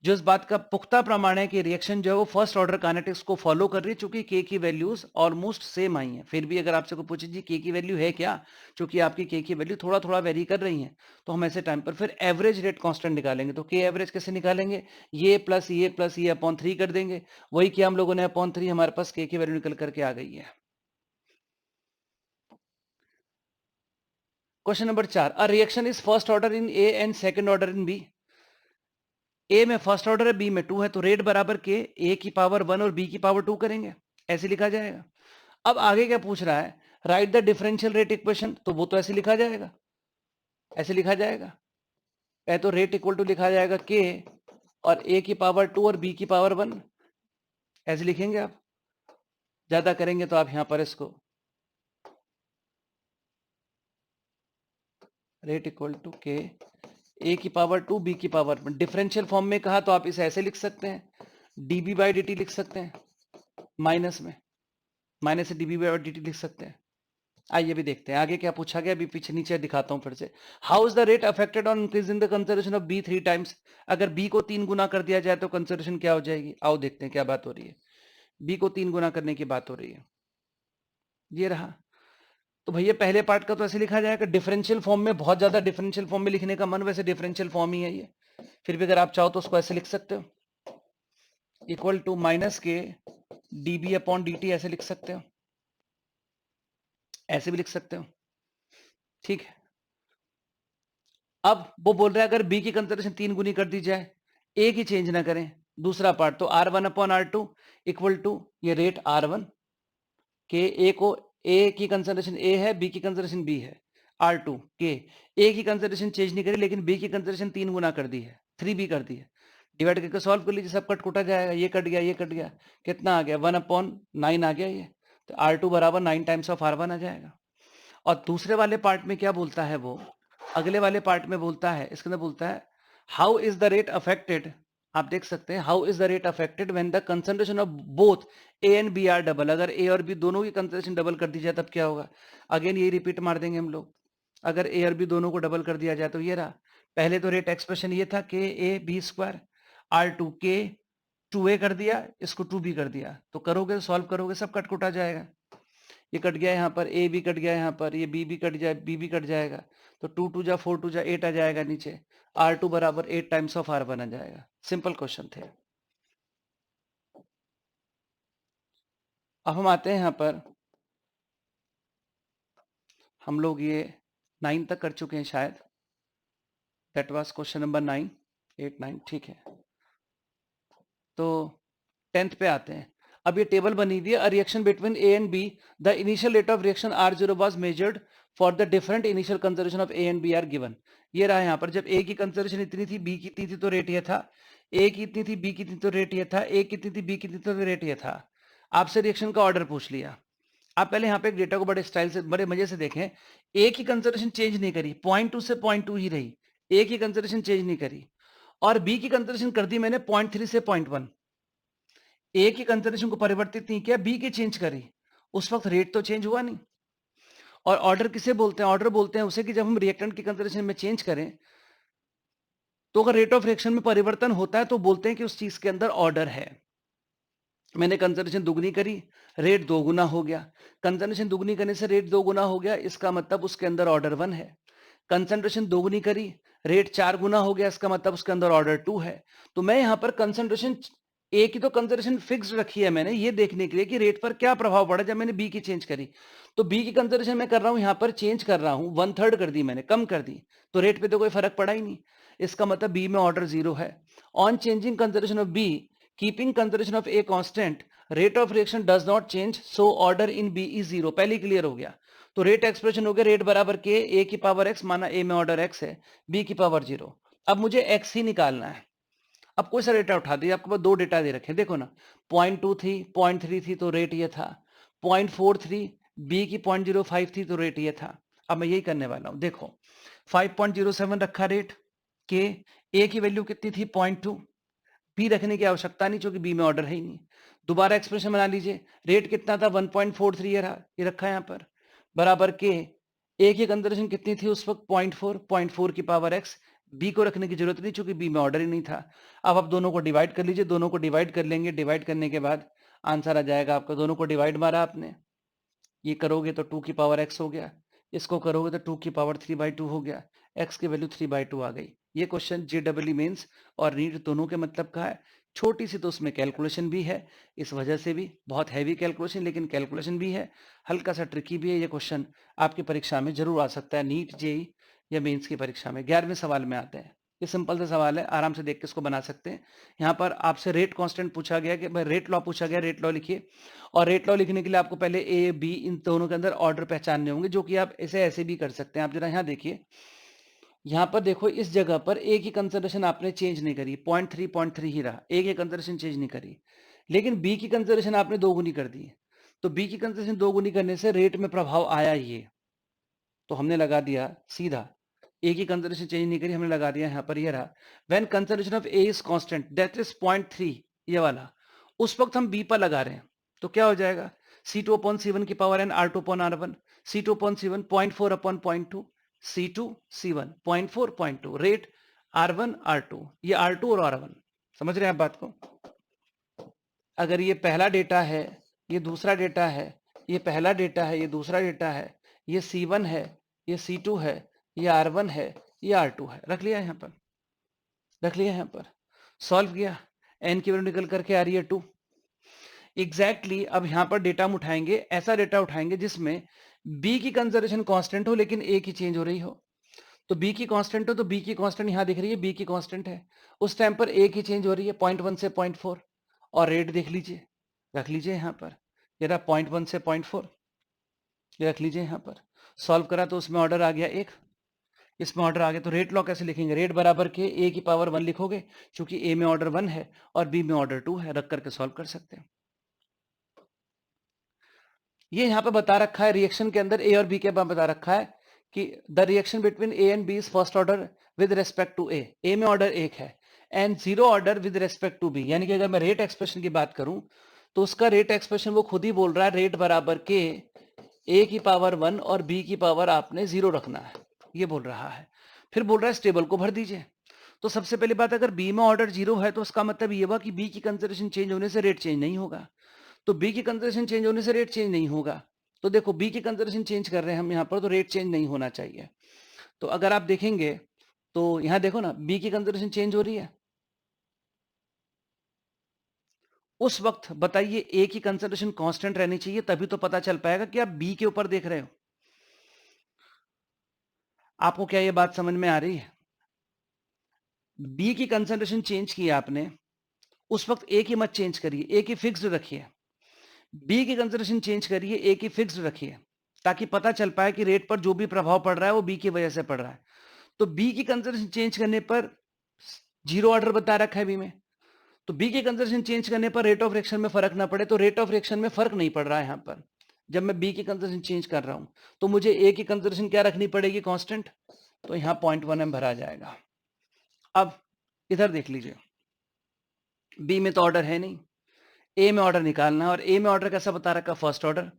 जो इस बात का पुख्ता प्रमाण है कि रिएक्शन जो है वो फर्स्ट ऑर्डर काइनेटिक्स को फॉलो कर रही है, चूंकि के की वैल्यूज ऑलमोस्ट सेम आई हैं। फिर भी अगर आपसे कोई पूछे जी के की वैल्यू है क्या, चूंकि आपकी के की वैल्यू थोड़ा थोड़ा वेरी कर रही है, तो हम ऐसे टाइम पर फिर एवरेज रेट कांस्टेंट निकालेंगे। तो के एवरेज कैसे निकालेंगे? ये प्लस ये अपॉन 3 कर देंगे। वही किया हम लोगों ने, अपॉन 3, हमारे पास के की वैल्यू निकल करके आ गई है। Question number 4, a reaction is first order in A and second order in B. A में फर्स्ट ऑर्डर है, बी में 2 है, तो रेट बराबर के ए की पावर 1 और बी की पावर 2 करेंगे, ऐसे लिखा जाएगा। अब आगे क्या पूछ रहा है, right the differential rate equation, तो वो तो ऐसे लिखा जाएगा, ऐसे लिखा जाएगा, या तो रेट इक्वल टू लिखा जाएगा के और ए की पावर 2 और बी की पावर 1, ऐसे लिखेंगे आप। ज्यादा करेंगे तो आप यहां पर इसको रेट इक्वल टू के ए की पावर 2 बी की पावर 1, डिफरेंशियल फॉर्म में कहा तो आप इसे ऐसे लिख सकते हैं, डीबी बाई डी लिख सकते हैं, माइनस में, माइनस से डीबी बाई डी लिख सकते हैं। आइए भी देखते हैं आगे क्या पूछा गया, अभी पीछे नीचे दिखाता हूं फिर से। How is the rate affected on increasing the consideration of B 3 times, अगर बी को 3 गुना कर दिया जाए तो कंसिडरेशन क्या हो जाएगी, आओ देखते हैं क्या बात हो रही है। बी को 3 गुना करने की बात हो रही है, ये रहा। तो भैया पहले पार्ट का तो ऐसे लिखा जाएगा, डिफरेंशियल फॉर्म में, बहुत ज्यादा डिफरेंशियल फॉर्म में लिखने का मन, वैसे डिफरेंशियल फॉर्म ही है ये, फिर भी अगर आप चाहो तो उसको ऐसे लिख सकते हो, इक्वल टू माइनस के D B upon D T, ऐसे लिख सकते हो, ऐसे भी लिख सकते हो, ठीक है। अब वो बोल रहा है अगर बी की कंसिडरेशन 3 गुनी कर दी जाए, ए की चेंज ना करें, दूसरा पार्ट, तो R1 upon R2 equal to ये रेट R1 के ए को, ए की कंसिडरेशन ए है, बी की कंसिडरेशन बी है, R2 के ए की कंसिडरेशन चेंज नहीं करी, लेकिन बी की कंसिडरेशन 3 गुना कर दी है, 3b कर दी है, डिवाइड करके सॉल्व कर लीजिए, सब कट कुटा जाएगा, ये कट गया, ये कट गया, कितना आ गया 1 अपॉन 9 आ गया ये, तो R2 बराबर 9 टाइम्स ऑफ R1 आ जाएगा। और दूसरे वाले पार्ट में क्या बोलता है वो, अगले वाले पार्ट में बोलता है, इसके अंदर बोलता है how is the rate affected, आप देख सकते हैं how is the rate affected when the concentration of both A and B are double, अगर ए और बी दोनों की कंसंट्रेशन डबल कर दी जाए तब क्या होगा, अगेन यही रिपीट मार देंगे हम लोग, अगर ए और बी दोनों को डबल कर दिया जाए तो ये रहा, पहले तो रेट एक्सप्रेशन ये था के ए बी स्क्वायर, R2 के 2a कर दिया, इसको 2b कर दिया, तो करोगे सॉल्व करोगे सब कट कुटा जाएगा, ये कट गया यहाँ पर, ए भी कट गया यहाँ पर, ये बी भी कट जाए, बी भी कट जाएगा, तो 2 2 जा 4 2 जा 8 आ जाएगा नीचे, R2 बराबर 8 टाइम्स ऑफ R1 आ जाएगा। सिंपल क्वेश्चन थे। अब हम आते हैं यहाँ पर, हम लोग ये 9 तक कर चुके हैं शायद, दैट वाज क्वेश्चन नंबर 9, 8 9, ठीक है। तो 10th पे आते हैं। अब ये टेबल बनी हुई है, a reaction between A and B, the initial rate of reaction R0 was measured for the different initial conservation of A and B are given. ये रहा यहाँ पर, जब ए की कंजर्वेशन इतनी थी, बी की इतनी थी, तो रेट ये था, ए की इतनी थी, बी की इतनी, तो रेट ये था, ए की इतनी थी, बी की इतनी, तो रेट ये था। आपसे रिएक्शन का ऑर्डर पूछ लिया। आप पहले यहाँ पे एक डेटा को बड़े स्टाइल से, बड़े मजे से देखें, ए की कंजर्वेशन चेंज नहीं करी, 0.2 से 0.2 ही रही, ए की कंजर्वेशन चेंज नहीं करी, और बी की कंजर्वेशन कर दी मैंने 0.3 से 0.1, ए की कंसिडरेशन को परिवर्तित नहीं किया, बी की चेंज करी, उस वक्त रेट तो चेंज हुआ नहीं। और ऑर्डर किसे बोलते हैं, ऑर्डर बोलते हैं उसे कि जब हम रिएक्टेंट की कंसिडरेशन में चेंज करें, तो अगर रेट ऑफ रिएक्शन में परिवर्तन होता है तो बोलते हैं कि उस चीज के अंदर ऑर्डर है। मैंने कंसिडरेशन दुगनी करी, रेट 2 गुना हो गया, कंसिडरेशन दुगनी करने से रेट 2 गुना हो गया, इसका मतलब उसके अंदर ऑर्डर 1 है। कंसंट्रेशन दोगुनी करी, रेट 4 गुना हो गया, इसका मतलब उसके अंदर ऑर्डर 2 है। तो मैं यहाँ पर कंसंट्रेशन ए की तो कंसंट्रेशन फिक्स रखी है मैंने, ये देखने के लिए कि रेट पर क्या प्रभाव पड़ा जब मैंने बी की चेंज करी। तो बी की कंसंट्रेशन मैं कर रहा हूँ, यहाँ पर चेंज कर रहा हूँ, 1/3 कर दी मैंने, कम कर दी, तो रेट पे तो कोई फर्क पड़ा ही नहीं, इसका मतलब बी में ऑर्डर 0 है। On changing concentration of B, keeping concentration of A constant, rate of reaction does not change, so order in B is 0, पहले क्लियर हो गया। तो रेट एक्सप्रेशन हो गया, रेट बराबर के ए की पावर एक्स, माना ए में ऑर्डर एक्स है, बी की पावर 0। अब मुझे एक्स ही निकालना है। अब कोई सा डेटा उठा दिया, आपके पास 2 डेटा दे रखे, देखो ना, 0.2 थी, 0.3 थी, तो रेट ये था, 0.43, बी की 0.05 थी, तो रेट ये था। अब मैं यही करने वाला हूं, देखो 5.07 रखा रेट के, ए की वैल्यू कितनी थी 0.2, बी रखने की आवश्यकता नहीं क्योंकि बी में ऑर्डर है ही नहीं। दोबारा एक्सप्रेशन बना लीजिए, रेट कितना था 1.43, ये रखा है यहाँ पर, बराबर के, ए की कंसिडरेशन कितनी थी उस वक्त 0.4 की पावर एक्स, बी को रखने की जरूरत नहीं क्योंकि बी में ऑर्डर ही नहीं था। अब आप दोनों को डिवाइड कर लीजिए, दोनों को डिवाइड कर लेंगे, डिवाइड करने के बाद आंसर आ जाएगा आपका, दोनों को डिवाइड मारा आपने, ये करोगे तो 2 की पावर एक्स हो गया, इसको करोगे तो 2 की पावर 3/2 हो गया, एक्स की वैल्यू 3/2 आ गई। ये क्वेश्चन JEE मेंस और नीट दोनों के मतलब का है, छोटी सी तो उसमें कैलकुलेशन भी है, इस वजह से भी बहुत हैवी कैलकुलेशन, लेकिन कैलकुलेशन भी है, हल्का सा ट्रिकी भी है। ये क्वेश्चन आपकी परीक्षा में जरूर आ सकता है, नीट JEE या मेंस की परीक्षा में। 11वें सवाल में आते हैं। ये सिंपल सा सवाल है, आराम से देख के इसको बना सकते हैं। यहाँ पर आपसे रेट कांस्टेंट पूछा गया कि भाई रेट लॉ पूछा गया, रेट लॉ लिखिए। और रेट लॉ लिखने के लिए आपको पहले ए बी इन दोनों के अंदर ऑर्डर पहचानने होंगे, जो कि आप ऐसे भी कर सकते हैं। आप जरा यहाँ देखिए, यहाँ पर देखो इस जगह पर ए की कंसिडरेशन आपने चेंज नहीं करी, 0.3 ही रहा, ए की कंसिडरेशन चेंज नहीं करी। लेकिन बी की कंसिडरेशन आपने 2 गुनी कर दी, तो बी की कंसिडरेशन 2 गुनी करने से रेट में प्रभाव आया ये, तो हमने लगा दिया सीधा। ए की कंसिडरेशन चेंज नहीं करी, हमने लगा दिया यहाँ पर, ये रहा when consideration of A is constant that is 0.3, ये वाला। उस वक्त हम बी पर लगा रहे हैं, तो क्या हो जाएगा, C2 अपॉन C1 की power n, R2 upon R1, C2 upon C1 0.4 upon 0.2, C2 C1 0.4 0.2, rate R1 R2, ये R2 और R1, समझ रहे हैं आप बात को। अगर ये पहला डेटा है, ये दूसरा डेटा है, ये पहला डेटा है, ये दूसरा डेटा है, ये C1 है, ये C2 है, ये R1 है, ये R2 है, रख लिया यहाँ पर, रख लिया यहाँ पर, सॉल्व किया, n की वैल्यू निकल करके आ रही है 2। एग्जैक्टली अब यहाँ पर डेटा हम उठाएंगे, ऐसा डेटा उठाएंगे जिसमें b की कंजर्वेशन कांस्टेंट हो लेकिन a की चेंज हो रही हो। तो b की कांस्टेंट हो तो b की कांस्टेंट यहाँ दिख रही है, b की कांस्टेंट है, उस टाइम पर a की चेंज हो रही है 0.1 से 0.4, और रेट देख लीजिए, रख लीजिए यहाँ पर, ये रहा 0.1 से 0.4, ये रख लीजिए यहाँ पर। सॉल्व करा तो उसमें ऑर्डर आ गया 1, इसमें ऑर्डर आ गया, तो रेट लॉ कैसे लिखेंगे, रेट बराबर के a की पावर 1 लिखोगे, क्योंकि a में ऑर्डर 1 है और b में ऑर्डर 2 है, रख करके सॉल्व कर सकते हैं। ये यहाँ पे बता रखा है रिएक्शन के अंदर ए और बी के बाद बता रखा है कि the reaction between A and B is first order with respect to A में ऑर्डर 1 है and 0 order with respect to B, यानी कि अगर मैं रेट एक्सप्रेशन की बात करूं तो उसका रेट एक्सप्रेशन वो खुद ही बोल रहा है, रेट बराबर के ए की पावर 1 और बी की पावर आपने 0 रखना है, ये बोल रहा है। फिर बोल रहा है स्टेबल को भर दीजिए। तो सबसे पहली बात, अगर बी में ऑर्डर 0 है तो उसका मतलब ये हुआ कि बी की कंसिडरेशन चेंज होने से रेट चेंज नहीं होगा, तो बी की कंसिडरेशन चेंज होने से रेट चेंज नहीं होगा। तो देखो बी की कंसिडरेशन चेंज कर रहे हैं हम यहाँ पर, तो रेट चेंज नहीं होना चाहिए। तो अगर आप देखेंगे तो यहाँ देखो ना, बी की कंसिडरेशन चेंज हो रही है, उस वक्त बताइए ए की कंसिडरेशन कांस्टेंट रहनी चाहिए, तभी तो पता चल पाएगा कि आप बी के ऊपर देख रहे हो। आपको क्या ये बात समझ में आ रही है? बी की कंसिडरेशन चेंज की आपने, उस वक्त ए की मत चेंज करिए, ए की फिक्स्ड रखिए। बी की कंसिडरेशन चेंज करिए, ए की फिक्स्ड रखिए, ताकि पता चल पाए कि रेट पर जो भी प्रभाव पड़ रहा है वो बी की वजह से पड़ रहा है। तो बी की कंसिडरेशन चेंज करने पर 0 ऑर्डर बता रखा है बी में, तो बी की कंसिडरेशन चेंज करने पर रेट ऑफ रिएक्शन में फर्क ना पड़े, तो रेट ऑफ रिएक्शन में फर्क नहीं पड़ रहा है यहाँ पर। जब मैं बी की कंसिडरेशन चेंज कर रहा हूं तो मुझे ए की कंसिडरेशन क्या रखनी पड़ेगी, कांस्टेंट, तो यहाँ 0.1 m भरा जाएगा। अब इधर देख लीजिए, बी में तो ऑर्डर है नहीं, ए में ऑर्डर निकालना, और ए में ऑर्डर कैसा बता रखा, फर्स्ट ऑर्डर।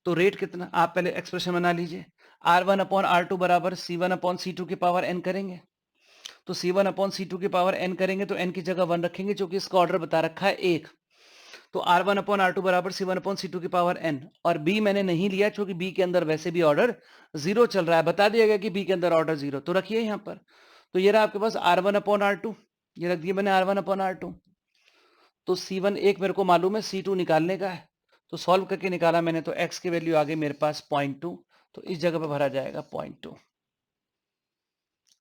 तो रेट कितना, आप पहले एक्सप्रेशन बना लीजिए, R1 अपॉन R2 बराबर C1 अपॉन C2 की पावर n करेंगे, तो C1 अपॉन C2 की पावर n करेंगे तो n की जगह 1 रखेंगे, क्योंकि इसका ऑर्डर बता रखा है 1। तो R1 अपॉन R2 बराबर C1 अपॉन C2 की पावर n, और B मैंने नहीं लिया क्योंकि B के अंदर वैसे भी ऑर्डर 0 चल रहा है, बता दिया गया कि B के अंदर ऑर्डर 0, तो रखिए यहाँ पर। तो ये रहा आपके पास R1 अपॉन R2, ये रख दिया मैंने R1 अपॉन R2। तो C1 एक मेरे को मालूम है, C2 निकालने का है, तो सॉल्व करके निकाला मैंने, तो x की वैल्यू आ गई मेरे पास 0.2, तो इस जगह पे भरा जाएगा 0.2।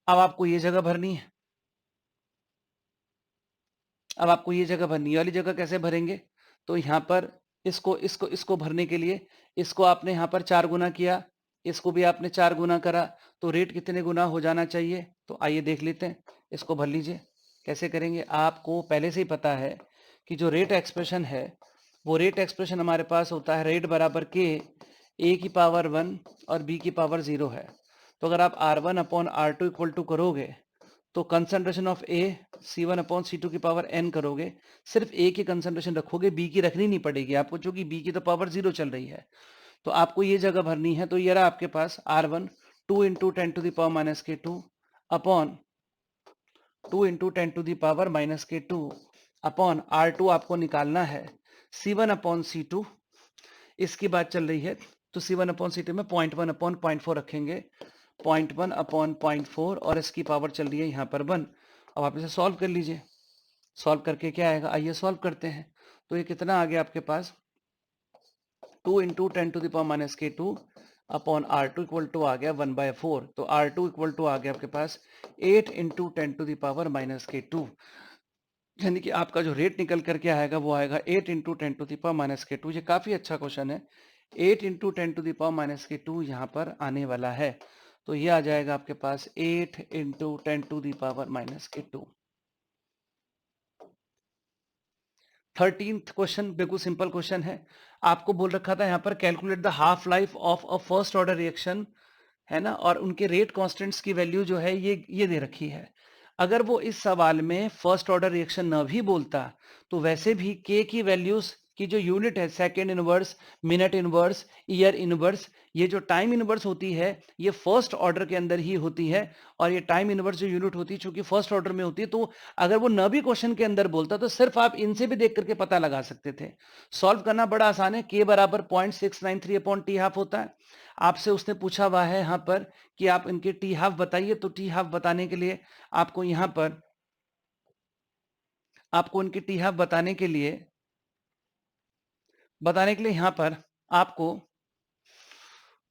अब आपको ये जगह भरनी है, अब आपको ये जगह भरनी है, वाली जगह कैसे भरेंगे, तो यहाँ पर इसको भरने के लिए इसको आपने यहाँ पर 4 गुना किया, इसको भी आपने 4 गुना करा, तो रेट कितने गुना हो जाना चाहिए, तो आइए देख लेते हैं, इसको भर लीजिए। कैसे करेंगे, आपको पहले से ही पता है कि जो रेट एक्सप्रेशन है वो रेट एक्सप्रेशन हमारे पास होता है रेट बराबर के ए की पावर 1 और बी की पावर 0 है। तो अगर आप R1 upon R2 equal to करोगे तो concentration of A C1 upon C2 की पावर n करोगे, सिर्फ ए की कंसंट्रेशन रखोगे, बी की रखनी नहीं पड़ेगी आपको, क्योंकि बी की तो पावर 0 चल रही है। तो आपको ये जगह भरनी है, तो ये रहा आपके पास R1 2 into 10 to the power minus के 2 upon 2 into 10 to the power minus के 2 अपॉन R2 आपको निकालना है C1 अपॉन C2, इसकी बात चल रही है, तो C1 अपॉन C2 में 0.1 अपॉन 0.4 रखेंगे, 0.1 अपॉन 0.4, और इसकी पावर चल रही है यहाँ पर 1। अब आप इसे सॉल्व कर लीजिए, सॉल्व करके क्या आएगा, आइए सॉल्व करते हैं। तो ये कितना आ गया आपके पास, 2 into 10⁻⁻⁴ upon R2 equal to आ गया 1/4। तो R2 इक्वल टू आ गया आपके पास 8 इंटू 10⁻⁻⁴, यानी कि आपका जो रेट निकल करके आएगा वो आएगा 8 इंटू 10⁻⁻⁴। ये काफी अच्छा क्वेश्चन है। 8 इंटू 10⁻⁻⁴ यहाँ पर आने वाला है, तो ये आ जाएगा आपके पास 8 इंटू 10⁻⁻⁴। 13th क्वेश्चन बिल्कुल सिंपल क्वेश्चन है। आपको बोल रखा था यहाँ पर calculate the half life of a first order reaction, है ना, और उनके रेट कांस्टेंट्स की वैल्यू जो है ये दे रखी है। अगर वो इस सवाल में फर्स्ट ऑर्डर रिएक्शन न भी बोलता तो वैसे भी के की वैल्यूज की जो यूनिट है, second inverse, minute inverse, year inverse, ये जो टाइम इनवर्स होती है ये फर्स्ट ऑर्डर के अंदर ही होती है। और ये टाइम इनवर्स जो यूनिट होती है चूंकि फर्स्ट ऑर्डर में होती है, तो अगर वो न भी क्वेश्चन के अंदर बोलता तो सिर्फ आप इनसे भी देख करके पता लगा सकते थे। सॉल्व करना बड़ा आसान है। के बराबर 0.693 अपॉन टी हाफ होता है। आपसे उसने पूछा हुआ है यहाँ पर कि आप इनके टी हाफ बताइए, तो टी हाफ बताने के लिए आपको यहाँ पर इनके टी हाफ बताने के लिए यहाँ पर आपको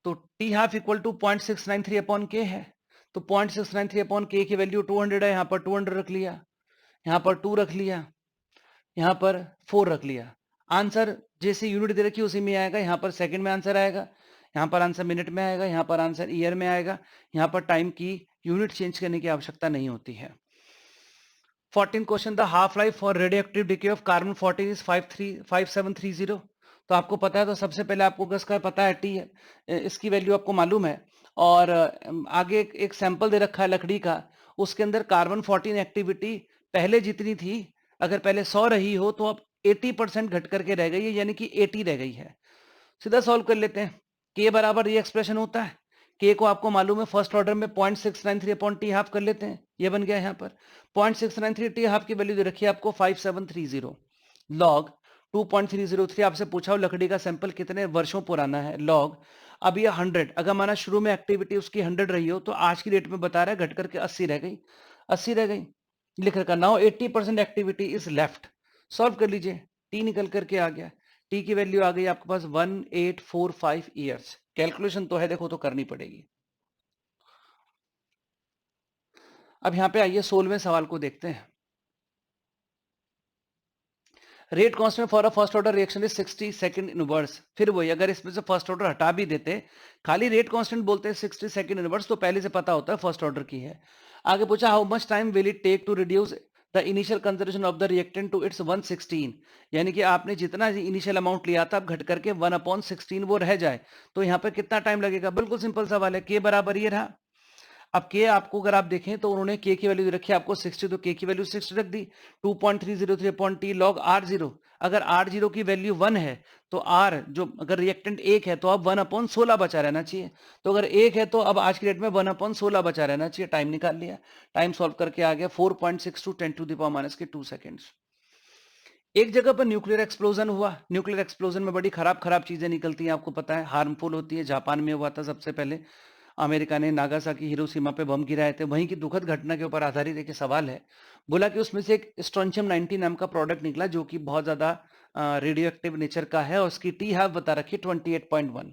तो T half equal to 0.693 upon K है। तो 0.693 अपॉन के की वैल्यू 200 है, यहाँ पर 200 रख लिया, यहाँ पर 2 रख लिया, यहाँ पर 4 रख लिया। आंसर जैसे यूनिट दे रखी उसी में आएगा। यहाँ पर सेकंड में आंसर आएगा, यहाँ पर आंसर मिनट में आएगा, यहाँ पर आंसर ईयर में आएगा। यहाँ पर टाइम की यूनिट चेंज करने की आवश्यकता नहीं होती है। 14 question, the half life for radioactive decay of carbon 14 is 5730। तो आपको पता है, तो सबसे पहले आपको इसका पता है टी है, इसकी वैल्यू आपको मालूम है। और आगे एक सैंपल दे रखा है लकड़ी का, उसके अंदर कार्बन 14 एक्टिविटी पहले जितनी थी, अगर पहले 100 रही हो तो अब 80% घट करके रह गई है, यानी कि 80 रह गई है। सीधा सॉल्व कर लेते हैं। के बराबर ये एक्सप्रेशन होता है। के को आपको मालूम है फर्स्ट ऑर्डर में 0.693 अपॉन टी हाफ कर लेते हैं, ये बन गया यहाँ पर 0.693। टी हाफ की वैल्यू दे रखी है आपको 5730 लॉग 2.303। आपसे पूछा हो लकड़ी का सैंपल कितने वर्षों पुराना है, लॉग अब ये 100, अगर माना शुरू में एक्टिविटी उसकी 100 रही हो तो आज की डेट में बता रहा है घट करके 80 रह गई, 80 रह गई, लिख रखा। Now 80% activity is left. Solve कर लीजिए, टी निकल करके आ गया, टी की वैल्यू आ गई आपके पास 1845 ईयर्स। कैलकुलेशन तो है, देखो तो करनी पड़ेगी। अब यहां पे आइए 16वें सवाल को देखते हैं। Rate constant for a first order reaction is 60 second inverse. फिर वही, अगर इसमें से फर्स्ट ऑर्डर हटा भी देते, खाली रेट कांस्टेंट बोलते हैं 60 सेकंड इनवर्स, तो पहले से पता होता है फर्स्ट ऑर्डर की है। आगे पूछा how much time will it take to reduce the initial conservation of the reactant to its 116, यानी कि आपने जितना इनिशियल अमाउंट लिया था अब घट करके 1/16 वो रह जाए, तो यहाँ पे कितना टाइम लगेगा। बिल्कुल सिंपल सवाल है, के बराबर ये रहा। अब के आपको अगर आप देखें तो उन्होंने के की वैल्यू रखी आपको 60, तो के की वैल्यू 60 रख दी। 2.303 अपॉन टी लॉग R0। अगर R0 की वैल्यू 1 है तो R जो अगर रिएक्टेंट 1 है तो अब 1/16 बचा रहना चाहिए। तो अगर 1 है तो अब आज की डेट में 1/16 बचा रहना चाहिए। टाइम निकाल लिया, टाइम सॉल्व करके आ गया 4.62 10⁻⁻² सेकेंड्स। एक जगह पर न्यूक्लियर एक्सप्लोजन हुआ। न्यूक्लियर एक्सप्लोजन में बड़ी खराब चीजें निकलती हैं, आपको पता है, हार्मफुल होती है। जापान में हुआ था सबसे पहले, अमेरिका ने नागासाकी हिरोशिमा पे बम गिराए थे। वहीं की दुखद घटना के ऊपर आधारित एक सवाल है। बोला कि उसमें से एक स्ट्रोंशियम 90 नाम का प्रोडक्ट निकला जो कि बहुत ज्यादा रेडियो एक्टिव नेचर का है, और उसकी टी हाफ बता रखी 28.1।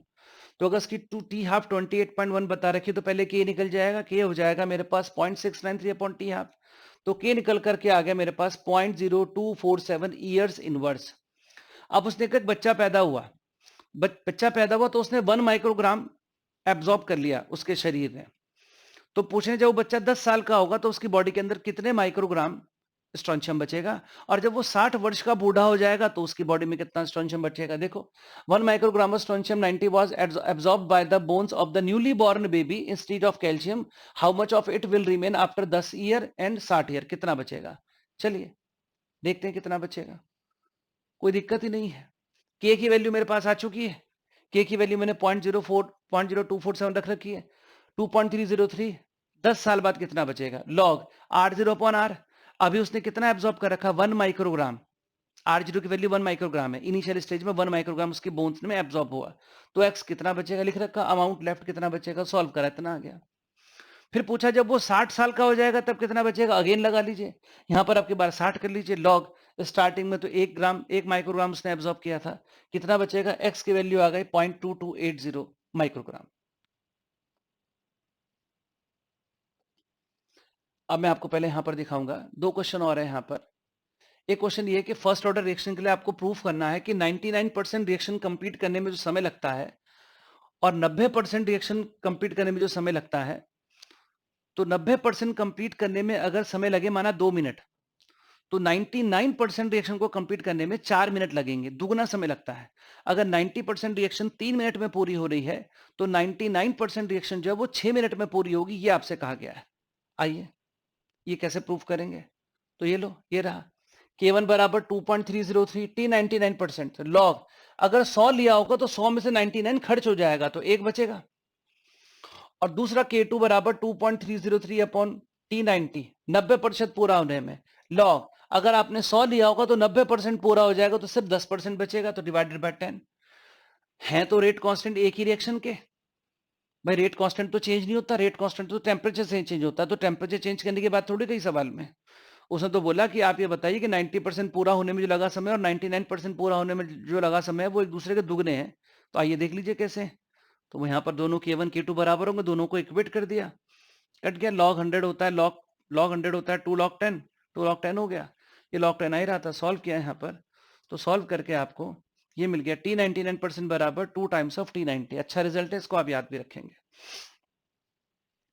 तो अगर उसकी टी हाफ 28.1 बता रखी तो पहले के निकल जाएगा, के हो जाएगा मेरे पास 0.693 अपॉन टी हाफ। तो के निकल करके आ गया मेरे पास 0.0247 ईयर्स इनवर्स। अब उसने एक बच्चा पैदा हुआ, बच्चा पैदा हुआ तो उसने 1 माइक्रोग्राम एब्जॉर्ब कर लिया उसके शरीर ने। तो पूछे जब वो बच्चा 10 साल का होगा तो उसकी बॉडी के अंदर कितने माइक्रोग्राम स्ट्रोंशियम बचेगा, और जब वो 60 वर्ष का बूढ़ा हो जाएगा तो उसकी बॉडी में कितना स्ट्रोंशियम बचेगा। देखो 1 microgram of strontium 90 was absorbed by the bones of the newly born baby instead of calcium, how much of it will remain after 10 year and 60 year, कितना बचेगा। चलिए देखते हैं कितना बचेगा, कोई दिक्कत ही नहीं है। के की वैल्यू मेरे पास आ चुकी है, के की वैल्यू मैंने 0.0247 रख रखी है। 2.303, 10 साल बाद कितना बचेगा, लॉग R0 अपॉन R। अभी उसने कितना एब्जॉर्ब कर रखा, 1 माइक्रोग्राम। R0 की वैल्यू 1 माइक्रोग्राम है, इनिशियल स्टेज में 1 माइक्रोग्राम उसके बोन्स में एब्जॉर्ब हुआ, तो x कितना बचेगा लिख रखा, अमाउंट लेफ्ट कितना बचेगा, सॉल्व करा इतना आ गया। फिर पूछा जब वो 60 साल का हो जाएगा तब कितना बचेगा, अगेन लगा लीजिए, यहां पर आपके बार 60 कर लीजिए, लॉग स्टार्टिंग में तो 1 माइक्रोग्राम उसने एब्जॉर्ब किया था, कितना बचेगा, x की वैल्यू आ गई 0.2280 माइक्रोग्राम। अब मैं आपको पहले यहां पर दिखाऊंगा, 2 क्वेश्चन और है यहां पर। एक क्वेश्चन ये है कि फर्स्ट ऑर्डर रिएक्शन के लिए आपको प्रूफ करना है कि 99% रिएक्शन कंप्लीट करने में जो समय लगता है और 90% रिएक्शन कंप्लीट करने में जो समय लगता है, तो 90% कंप्लीट करने में अगर समय लगे माना 2 मिनट, तो 99% रिएक्शन को कंप्लीट करने में 4 मिनट लगेंगे, दुगना समय लगता है। अगर 90% रिएक्शन 3 मिनट में पूरी हो रही है, तो 99% रिएक्शन जो है वो 6 मिनट में पूरी होगी, ये आपसे कहा गया है। आइए ये कैसे प्रूफ करेंगे, तो ये लो, ये रहा K1 बराबर 2.303 T 99%, लॉग अगर 100 लिया होगा तो 100 में से 99 खर्च हो जाएगा, तो 1 बचेगा। और दूसरा K2 बराबर 2.303 अपॉन T90, 90% पूरा होने में, लॉग अगर आपने 100 लिया होगा तो 90% पूरा हो जाएगा, तो सिर्फ 10% बचेगा, तो डिवाइडेड बाय 10। है तो रेट कांस्टेंट एक ही रिएक्शन के, भाई रेट कांस्टेंट तो चेंज नहीं होता, रेट कांस्टेंट तो टेम्परेचर से चेंज होता है, तो टेम्परेचर चेंज करने की बात थोड़ी कही सवाल में। उसने तो बोला कि आप ये बताइए कि 90% पूरा होने में जो लगा समय और 99% पूरा होने में जो लगा समय है वो एक दूसरे के दुगने हैं। तो आइए देख लीजिए कैसे। तो यहाँ पर दोनों K1 K2 बराबर होंगे, दोनों को इक्वेट कर दिया, कट गया। log 100 होता है, log 100 होता है 2 log 10, 2 log 10 हो गया। ये log 10 आ ही रहा था, सॉल्व किया यहाँ पर, तो सॉल्व करके आपको ये मिल गया T99% बराबर 2 टाइम्स ऑफ T90। अच्छा रिजल्ट है, इसको आप याद भी रखेंगे।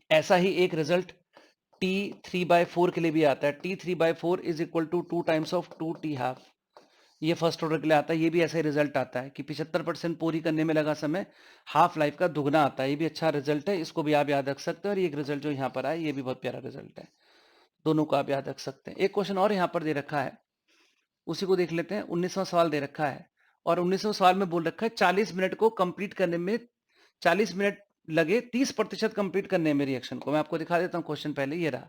ऐसा ही एक रिजल्ट T3/4 के लिए भी आता है। T3/4 is equal to 2 times of 2T½ ये फर्स्ट ऑर्डर के लिए आता है। ये भी ऐसा ही रिजल्ट आता है कि 75% पूरी करने में लगा समय हाफ लाइफ का दुगना आता है। ये भी अच्छा रिजल्ट है, इसको भी आप याद रख सकते हैं। और ये एक रिजल्ट जो यहाँ पर आया, ये भी बहुत प्यारा रिजल्ट है, दोनों को आप याद रख सकते हैं। एक क्वेश्चन और यहाँ पर दे रखा है, उसी को देख लेते हैं। 19वां सवाल दे रखा है और 19वें सवाल में बोल रखा है 40 मिनट को कंप्लीट करने में 40 मिनट लगे 30% कंप्लीट करने में रिएक्शन को। मैं आपको दिखा देता हूँ क्वेश्चन, पहले ये रहा।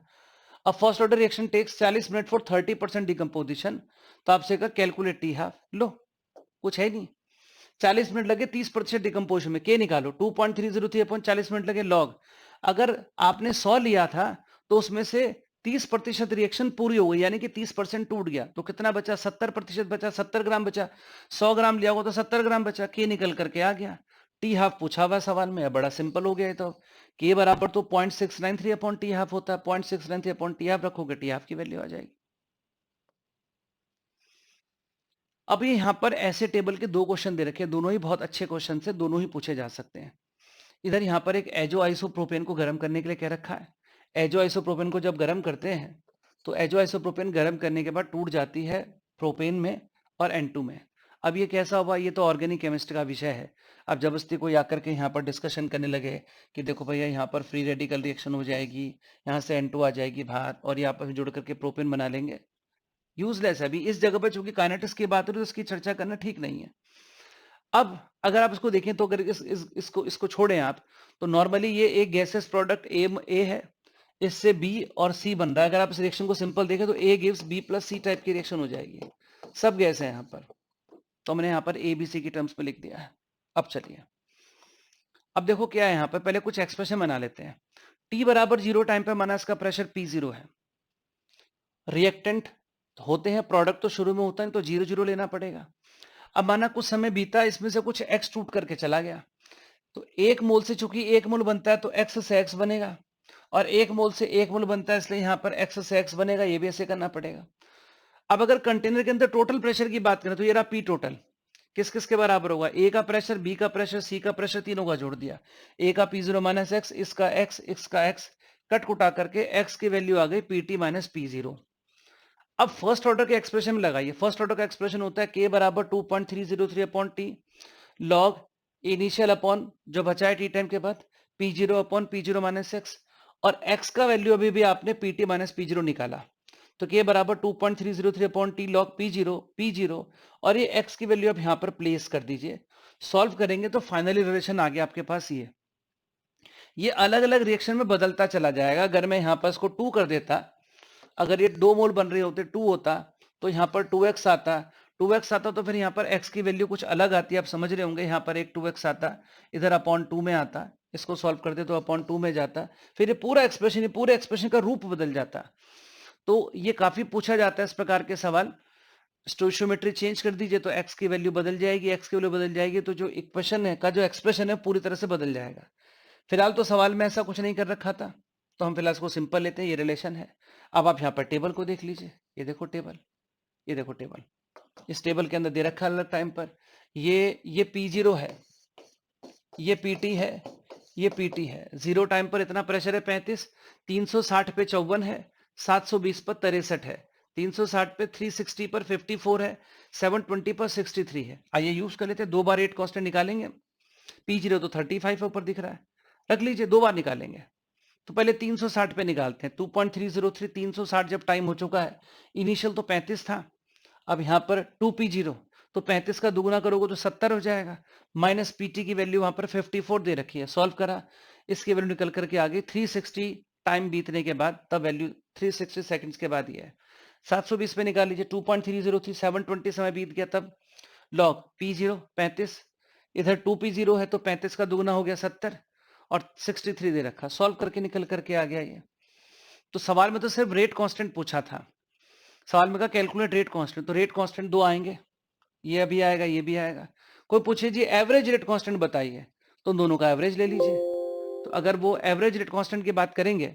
अब first order reaction takes 40 minute for 30% decomposition, तो आपसे कहा कैलकुलेट T½ लो, कुछ है नहीं, 40 मिनट लगे 30% डिकम्पोजिशन में, के निकालो 2.303 अपॉन 40 मिनट लगे लॉग। अगर आपने 100 लिया था तो उसमें से 30% रिएक्शन पूरी हो गई, यानी कि 30% टूट गया, तो कितना बचा, 70% बचा, 70 ग्राम बचा। 100 ग्राम लिया होगा तो 70 ग्राम बचा, के निकल करके आ गया। T½ पूछा हुआ सवाल में, बड़ा सिंपल हो गया है। तो के बराबर तो 0.693 अपॉन T½ होता है, 0.693 अपॉन T½ रखोगे, T½ की वैल्यू आ जाएगी। अब ये यहाँ पर ऐसे टेबल के 2 क्वेश्चन दे रखे हैं, दोनों ही बहुत अच्छे क्वेश्चन से, दोनों ही पूछे जा सकते हैं। इधर यहाँ पर एक एजो आइसोप्रोपेन को गर्म करने के लिए कह रखा है। एजो आइसोप्रोपेन को जब गर्म करते हैं तो एजो आइसोप्रोपेन गर्म करने के बाद टूट जाती है प्रोपेन में और N2 में। अब ये कैसा हुआ, ये तो ऑर्गेनिक केमिस्ट्री का विषय है। अब जबरदस्ती कोई आकर के यहाँ पर डिस्कशन करने लगे कि देखो भैया यहाँ पर फ्री रेडिकल रिएक्शन हो जाएगी, यहाँ से N2 आ जाएगी बाहर और ये आपस में जुड़ करके प्रोपेन बना लेंगे, यूजलेस है। अभी इस जगह पर चूंकि काइनेटिक्स की बात हो रही है तो इसकी चर्चा करना ठीक नहीं है। अब अगर आप इसको देखें तो अगर इसको छोड़ें आप, तो नॉर्मली ये एक गैसेस प्रोडक्ट ए है, इससे बी और सी बन रहा है। अगर आप इस रिएक्शन को सिंपल देखें तो A gives B plus C type की रिएक्शन हो जाएगी। सब गैस है यहाँ पर, तो हमने यहाँ पर ए बी सी की टर्म्स में लिख दिया है। अब चलिए, अब देखो क्या है यहाँ पर, पहले कुछ एक्सप्रेशन बना लेते हैं। टी बराबर 0 टाइम पे माना इसका प्रेशर P0 है। रिएक्टेंट होते हैं, प्रोडक्ट तो शुरू में होता है तो 0 लेना पड़ेगा। अब माना कुछ समय बीता, इसमें से कुछ x टूट करके चला गया, तो 1 मोल से चूंकि 1 मोल बनता है तो x से x बनेगा, और 1 मोल से 1 मोल बनता है इसलिए यहाँ पर x से x बनेगा, ये भी ऐसे करना पड़ेगा। अब अगर कंटेनर के अंदर टोटल प्रेशर की बात करें तो ये रहा P टोटल, किस किस के बराबर होगा, A का प्रेशर, B का प्रेशर, C का प्रेशर, तीनों का जोड़ दिया। A का P0 माइनस x, इसका x, इसका x, कट कुटा करके x की वैल्यू आ गई PT माइनस P0। अब फर्स्ट ऑर्डर के एक्सप्रेशन में लगाइए। फर्स्ट ऑर्डर का एक्सप्रेशन होता है K बराबर 2.303 upon T log initial upon जो बचा है टी टाइम के बाद P0 upon P0 minus x, और x का वैल्यू अभी भी आपने PT माइनस P0 निकाला, तो K बराबर 2.303 अपॉन T लॉग P0 और ये x की वैल्यू आप यहाँ पर प्लेस कर दीजिए। सॉल्व करेंगे तो फाइनली रिलेशन आ गया आपके पास ये अलग अलग रिएक्शन में बदलता चला जाएगा। अगर मैं यहाँ पर इसको 2 कर देता, अगर ये 2 मोल बन रहे होते 2 होता तो यहाँ पर 2x आता, 2x आता तो फिर यहाँ पर x की वैल्यू कुछ अलग आती है, आप समझ रहे होंगे। यहाँ पर एक 2x आता, इधर अपॉन 2 में आता, इसको सॉल्व करते तो अपॉन 2 में जाता, फिर ये पूरे एक्सप्रेशन का रूप बदल जाता। तो ये काफी पूछा जाता है इस प्रकार के सवाल। स्टोइशियोमेट्री चेंज कर दीजिए तो x की वैल्यू बदल जाएगी, x की वैल्यू बदल जाएगी तो जो इक्वेशन है का जो एक्सप्रेशन है पूरी तरह से बदल जाएगा। फिलहाल तो सवाल में ऐसा कुछ नहीं कर रखा था, तो हम फिलहाल इसको सिंपल लेते हैं, ये रिलेशन है। अब आप यहाँ पर टेबल को देख लीजिए, ये देखो टेबल, ये देखो टेबल, इस टेबल के अंदर दे रखा है अलग टाइम पर, ये P0 है, ये PT है, ये PT है। 0 टाइम पर इतना प्रेशर है 35, 360 पे 54 है, 720 पर 63 है, 360 पे 360 पर 54 है, 720 पर 63 है। आइए यूज कर लेते हैं, 2 बार रेट कांस्टेंट निकालेंगे। P0 तो 35 ऊपर दिख रहा है, रख लीजिए, 2 बार निकालेंगे। तो पहले 360 पे निकालते हैं, 2.303, 360 जब टाइम हो चुका है, इनिशियल तो 35 था, अब यहाँ पर 2P0 तो 35 का दुगुना करोगे तो 70 हो जाएगा, माइनस PT की वैल्यू वहां पर 54 दे रखी है, सॉल्व करा, इसकी वैल्यू निकल करके आ गई 360 टाइम बीतने के बाद, तब वैल्यू 360 सेकंड्स के बाद ये है। 720 पे निकाल लीजिए, 2.303, 720 समय बीत गया, तब लॉग P0 35, इधर 2P0 है तो 35 का दुगुना हो गया 70 और 63 दे रखा, सॉल्व करके निकल करके आ गया ये। तो सवाल में तो सिर्फ रेट कांस्टेंट पूछा था, सवाल में कहा कैलकुलेट रेट कांस्टेंट, तो रेट कांस्टेंट 2 आएंगे, ये अभी आएगा, ये भी आएगा। कोई पूछे जी एवरेज रेट कांस्टेंट बताइए, तो दोनों का एवरेज ले लीजिए। तो अगर वो एवरेज रेट कांस्टेंट की बात करेंगे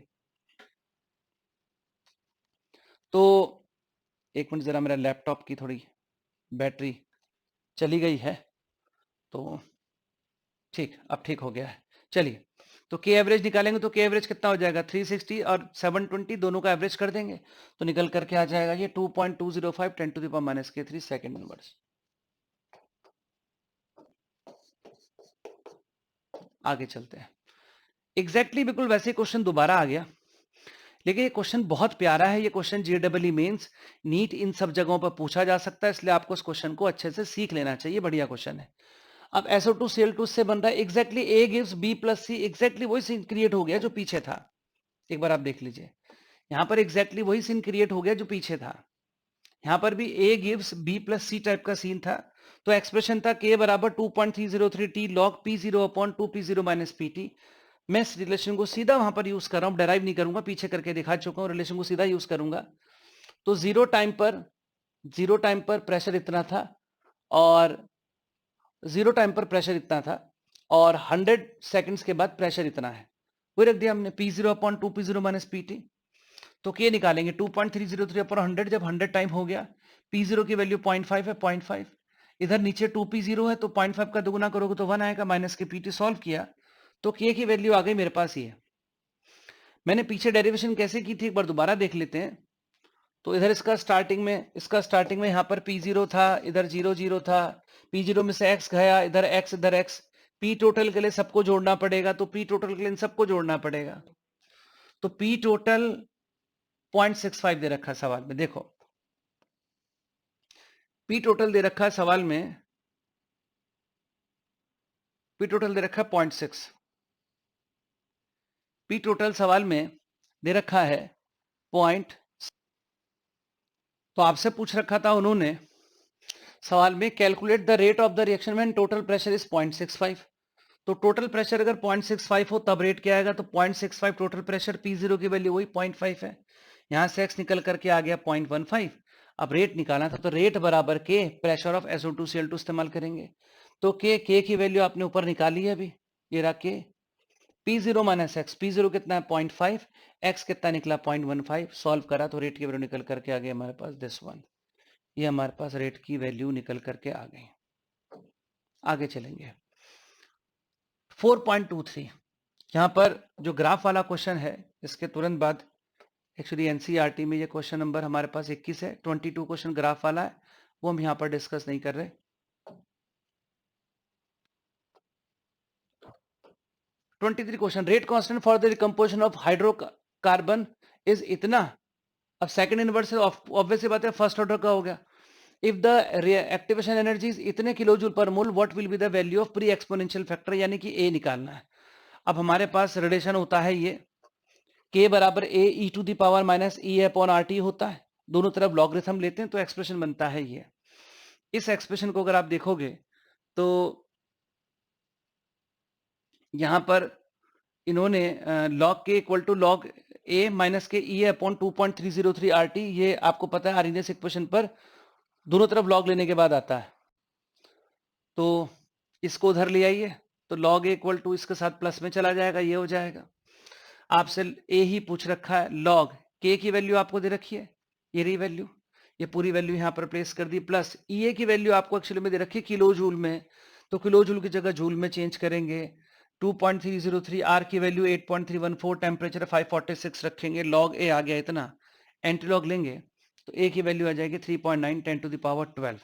तो एक मिनट, जरा मेरा लैपटॉप की थोड़ी बैटरी चली गई है, तो ठीक, अब ठीक हो गया है। चलिए, तो के एवरेज निकालेंगे तो के एवरेज कितना हो जाएगा, 360 और 720 दोनों का एवरेज कर देंगे तो निकल करके आ जाएगा ये 2.205 10⁻³ सेकंड इनवर्स। आगे चलते हैं, एग्जैक्टली बिल्कुल वैसे क्वेश्चन दोबारा आ गया, लेकिन ये क्वेश्चन बहुत प्यारा है। ये क्वेश्चन JEE मेंस, नीट इन सब जगहों पर पूछा जा सकता है, इसलिए आपको इस क्वेश्चन को अच्छे से सीख लेना चाहिए, बढ़िया क्वेश्चन है। अब SO2 Cl2 से बन रहा है exactly A gives B plus C, exactly वही सीन क्रिएट हो गया जो पीछे था। एक बार आप देख लीजिए, यहाँ पर एग्जैक्टली वही सीन क्रिएट हो गया जो पीछे था, यहाँ पर भी A gives B plus C type का सीन था। तो एक्सप्रेशन था K बराबर 2.303 T log P0 upon 2P0 minus PT। मैं इस रिलेशन को सीधा वहां पर यूज कर रहा हूं, डेराइव नहीं करूंगा, पीछे करके दिखा चुका हूं, रिलेशन को सीधा यूज करूंगा। तो जीरो टाइम पर प्रेशर इतना था और 100 सेकंड्स के बाद प्रेशर इतना है, वही रख दिया हमने, P0 upon 2P0 minus PT। तो के निकालेंगे 2.303 अपॉन 100, जब 100 टाइम हो गया, P0 की वैल्यू 0.5 है, 0.5, इधर नीचे 2P0 है तो 0.5 का दुगुना करोगे तो 1 आएगा, माइनस के PT सॉल्व किया तो के की वैल्यू आ गई मेरे पास ही है। मैंने पीछे डेरिवेशन कैसे की थी एक बार दोबारा देख लेते हैं। तो इधर इसका स्टार्टिंग में यहाँ पर P0 था, इधर 0 0 था, P0 में से x गया, इधर x, P टोटल के लिए सबको जोड़ना पड़ेगा, तो P टोटल के लिए इन सबको जोड़ना पड़ेगा, तो P टोटल 0.65 दे रखा है सवाल में, देखो P टोटल दे रखा है सवाल में, P टोटल दे रखा है 0.6, P टोटल सवाल में दे रखा है 0. तो आपसे पूछ रखा था उन्होंने सवाल में calculate the rate of the reaction when total pressure is 0.65। तो टोटल प्रेशर अगर 0.65 हो तब रेट क्या आएगा, तो 0.65 टोटल प्रेशर, P0 की वैल्यू वही 0.5 है, यहां से x निकल करके आ गया 0.15। अब रेट निकालना था तो रेट बराबर के प्रेशर ऑफ SO2Cl2 इस्तेमाल करेंगे। तो के की वैल्यू आपने ऊपर निकाली है अभी, ये रहा के, P0 माइनस एक्स, P0 कितना है 0.5, x कितना निकला 0.15, सॉल्व करा तो रेट की वैल्यू निकल करके आ गई हमारे पास दिस वन, ये हमारे पास रेट की वैल्यू निकल करके आ गई। आगे चलेंगे 4.23, यहाँ पर जो ग्राफ वाला क्वेश्चन है इसके तुरंत बाद, एक्चुअली एनसीईआरटी में ये क्वेश्चन नंबर हमारे पास 21 है, 22 क्वेश्चन ग्राफ वाला है, वो हम यहाँ पर डिस्कस नहीं कर रहे। 23 question, rate constant for the decomposition of hydrocarbon is इतना। अब सेकंड इनवर्स ऑब्वियस बात है, फर्स्ट ऑर्डर का हो गया। If the activation energy is इतने किलोजूल पर mole, what will be the value of pre exponential factor, यानी कि ए निकालना है। अब हमारे पास रिलेशन होता है ये k बराबर a e to the power minus e upon RT होता है, दोनों तरफ लॉगरिथम लेते हैं तो एक्सप्रेशन बनता है ये। इस एक्सप्रेशन को अगर आप देखोगे तो यहां पर इन्होंने log k equal to log a minus के e अपॉन 2.303 RT, ये आपको पता है आर्हीनियस इक्वेशन पर दोनों तरफ लॉग लेने के बाद आता है, तो इसको उधर ले आइए, तो लॉग ए इक्वल टू इसके साथ प्लस में चला जाएगा, ये हो जाएगा। आपसे ए ही पूछ रखा है, लॉग के की वैल्यू आपको दे रखी है, ये रही वैल्यू, ये पूरी वैल्यू यहाँ पर प्लेस कर दी, प्लस ई की वैल्यू आपको एक्चुअली में दे रखी है किलो जूल में, तो किलो जूल की जगह जूल में चेंज करेंगे। 2.303 आर की वैल्यू 8.314, टेम्परेचर 546 रखेंगे, लॉग ए आ गया इतना, एंटी लॉग लेंगे तो ए की वैल्यू आ जाएगी 3.9 10 टू द पावर 12।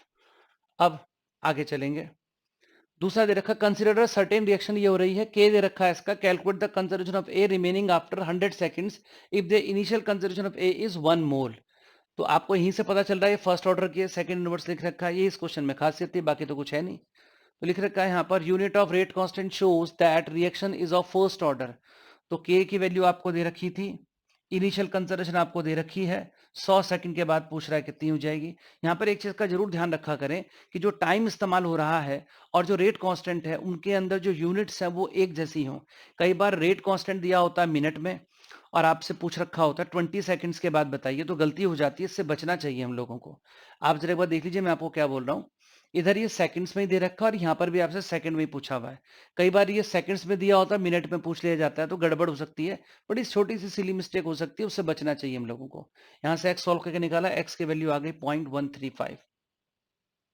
अब आगे चलेंगे, दूसरा दे रखा कंसिडर सर्टेन रिएक्शन, ये हो रही है के दे रखा है इसका, calculate the conservation of A remaining after 100 seconds if the initial conservation of A is 1 मोल। तो आपको यहीं से पता चल रहा है फर्स्ट ऑर्डर की सेकंड इनवर्स लिख रखा है, ये इस क्वेश्चन में खासियत थी, बाकी तो कुछ है नहीं। तो लिख रखा है यहाँ per unit of rate constant shows that reaction is of first order, तो के की वैल्यू आपको दे रखी थी, इनिशियल कंजर्वेशन आपको दे रखी है, 100 सेकंड के बाद पूछ रहा है कितनी हो जाएगी। यहाँ पर एक चीज का जरूर ध्यान रखा करें कि जो टाइम इस्तेमाल हो रहा है और जो रेट कांस्टेंट है उनके अंदर जो यूनिट्स है वो एक जैसी हो। कई बार रेट कांस्टेंट दिया होता है मिनट में और आपसे पूछ रखा होता है 20 सेकंड्स के बाद बताइए, तो गलती हो जाती है, इससे बचना चाहिए हम लोगों को। आप जरा एक बार देख लीजिए मैं आपको क्या बोल रहा हूँ, इधर ये सेकंड्स में ही दे रखा है और यहाँ पर भी आपसे सेकंड में ही पूछा हुआ है। कई बार ये सेकंड्स में दिया होता है मिनट में पूछ लिया जाता है, तो गड़बड़ हो सकती है, बड़ी छोटी सी सिली मिस्टेक हो सकती है, उससे बचना चाहिए हम लोगों को। यहाँ से एक्स सॉल्व करके निकाला, एक्स की वैल्यू आ गई 0.135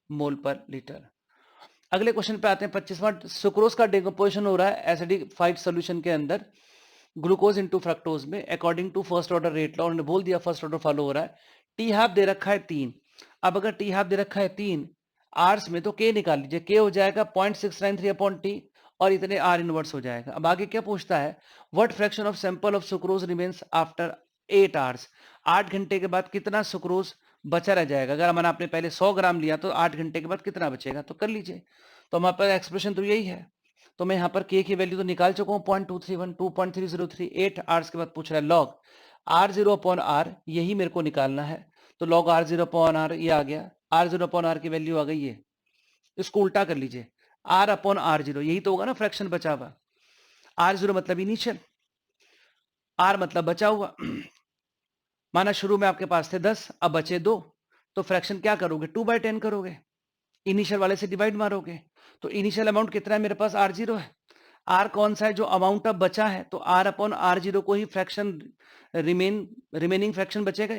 मोल पर लीटर। अगले क्वेश्चन पे आते हैं 25वां, सुक्रोज का डिकम्पोजिशन हो रहा है एसिडिफाइड सोल्यूशन के अंदर ग्लूकोज इनटू फ्रक्टोज में according to first order rate law, उन्होंने बोल दिया फर्स्ट ऑर्डर फॉलो हो रहा है। टी हाफ दे रखा है 3, अब अगर टी हाफ दे रखा है 3 आर्स में, तो के निकाल लीजिए, के हो जाएगा 0.693 अपॉन टी और इतने आर इनवर्स हो जाएगा। अब आगे क्या पूछता है, what fraction of sample of sucrose remains after 8 hours, 8 घंटे के बाद कितना सुक्रोज बचा रह जाएगा। अगर मैंने आपने पहले 100 ग्राम लिया तो 8 घंटे के बाद कितना बचेगा, तो कर लीजिए। तो हमारे पास एक्सप्रेशन तो यही है, तो मैं यहाँ पर के की वैल्यू तो निकाल चुका हूँ 0.231, 2.303, 8 आवर्स के बाद पूछ रहा है log R zero upon R, यही मेरे को निकालना है, तो log R zero upon R ये आ गया, आर जीरो अपॉन आर की वैल्यू आ गई ये, इसको उल्टा कर लीजिए, आर अपॉन आर जीरो, यही तो होगा ना फ्रैक्शन बचा हुआ, आर जीरो मतलब इनिशियल, आर मतलब बचा हुआ। माना शुरू में आपके पास थे 10, अब बचे 2, तो फ्रैक्शन क्या करोगे, 2/10 करोगे, इनिशियल वाले से डिवाइड मारोगे, तो इनिशियल अमाउंट कितना है मेरे पास, आर जीरो है, आर कौन सा है जो अमाउंट अब बचा है, तो आर अपॉन आर जीरो को ही फ्रैक्शन रिमेनिंग फ्रैक्शन बचेगा,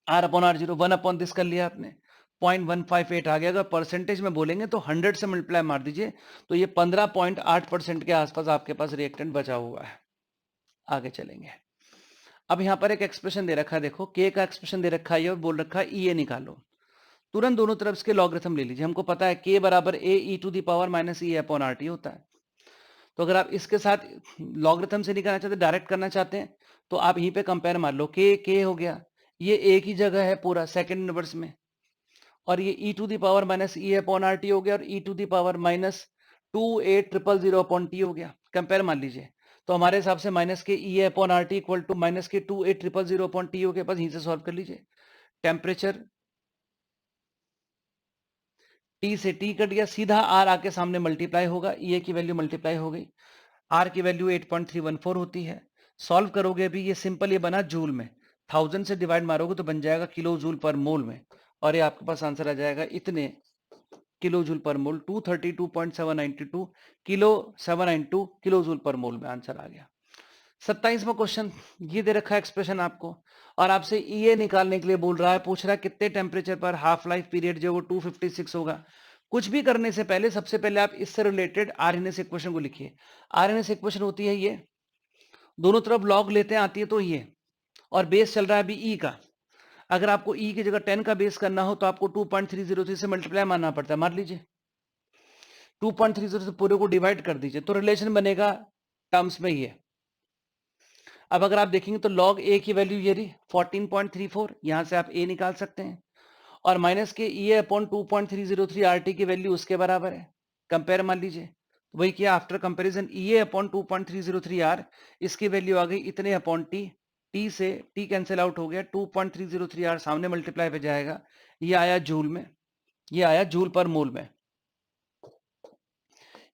R upon R zero 1 upon this कर लिया आपने, 0.158 आ गया। अगर परसेंटेज में बोलेंगे तो 100 से मल्टीप्लाई मार दीजिए, तो ये 15.8% के आसपास आपके पास रिएक्टेंट बचा हुआ है। आगे चलेंगे, अब यहाँ पर एक एक्सप्रेशन दे रखा है, देखो के का एक्सप्रेशन दे रखा है और बोल रखा है ई ए निकालो, तुरंत दोनों तरफ के लॉगरिथम ले लीजिए। हमको पता है के बराबर A e to the power minus E upon R T होता है, तो अगर आप इसके साथ लॉगरिथम से निकालना चाहते हैं, डायरेक्ट करना चाहते हैं, तो आप यहीं पे कंपेयर मार लो, के हो गया, ये एक ही जगह है पूरा सेकंड इनवर्स में, और ये e to the power minus E upon R T हो गया, और e to the power minus 2800 upon T हो गया, कंपेयर मान लीजिए। तो हमारे हिसाब से माइनस के E upon R T equal to minus के 2800 अपॉन टी हो गया, बस यहीं से सॉल्व कर लीजिए। टेम्परेचर टी से टी कट गया, सीधा आर आके सामने मल्टीप्लाई होगा, ई की वैल्यू मल्टीप्लाई हो गई, आर की वैल्यू 8.314 होती है। सॉल्व करोगे अभी ये सिंपल, ये बना जूल में, 1000 से डिवाइड मारोगे तो बन जाएगा किलो जूल पर मोल में, और ये आपके पास आंसर आ जाएगा इतने किलो जूल पर मोल, 232.792 किलो 792 किलो जूल पर मोल में आंसर आ गया। 27वां क्वेश्चन, ये दे रखा है एक्सप्रेशन आपको, और आपसे ई निकालने के लिए बोल रहा है, पूछ रहा है कितने टेम्परेचर पर हाफ लाइफ पीरियड जो वो 256 होगा। कुछ भी करने से पहले सबसे पहले आप इससे रिलेटेड आरएनएस इक्वेशन को लिखिए। आरएनएस इक्वेशन होती है ये, दोनों तरफ लॉग लेते हैं आती है तो ये, और बेस चल रहा है अभी ई का, अगर आपको ई की जगह 10 का बेस करना हो तो आपको 2.303 से मल्टीप्लाई मारना पड़ता है, मार लीजिए 2.30 से पूरे को डिवाइड कर दीजिए, तो रिलेशन बनेगा टर्म्स में ये। अब अगर आप देखेंगे तो लॉग ए की वैल्यू ये रही 14.34, यहां से आप ए निकाल सकते हैं, और माइनस के ई अपॉन 2.303 आर टी की वैल्यू उसके बराबर है, कंपेयर मान लीजिए, तो वही किया after comparison, E upon 2.303 R, इसकी वैल्यू आ गई इतने अपॉन टी, टी से टी कैंसिल आउट हो गया, 2.303 आर सामने मल्टीप्लाई पे जाएगा, ये आया जूल में, ये आया जूल पर मोल में,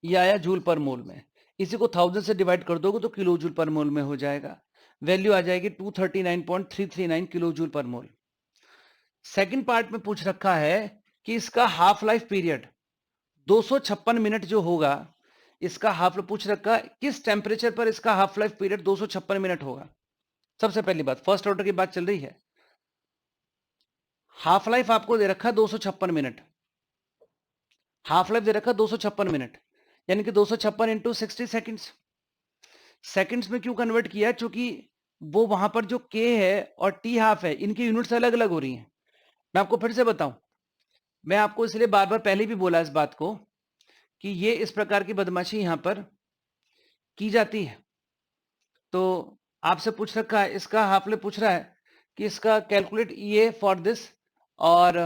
ये आया जूल पर मोल में, इसी को 1000 से डिवाइड कर दोगे तो किलो जूल पर मोल में हो जाएगा, वैल्यू आ जाएगी 239.339 किलो जूल पर मोल। सेकंड पार्ट में पूछ रखा है कि इसका हाफ लाइफ पीरियड 256 मिनट जो होगा, इसका हाफ पूछ रखा है किस टेम्परेचर पर इसका हाफ लाइफ पीरियड 256 मिनट होगा। सबसे पहली बात, फर्स्ट ऑर्डर की बात चल रही है। हाफ लाइफ आपको दे रखा है 256 मिनट, हाफ लाइफ दे रखा 256 मिनट, यानी कि 256 इंटू 60 सेकेंड्स। सेकेंड्स में क्यों कन्वर्ट किया, क्योंकि वो वहां पर जो के है और टी हाफ है, इनकी यूनिट्स अलग अलग हो रही हैं। मैं आपको फिर से बताऊं, मैं आपको इसलिए बार बार पहले भी बोला इस बात को कि ये इस प्रकार की बदमाशी यहां पर की जाती है। तो आपसे पूछ रखा है, इसका हाफ लाइफ पूछ रहा है कि इसका कैलकुलेट ये फॉर दिस, और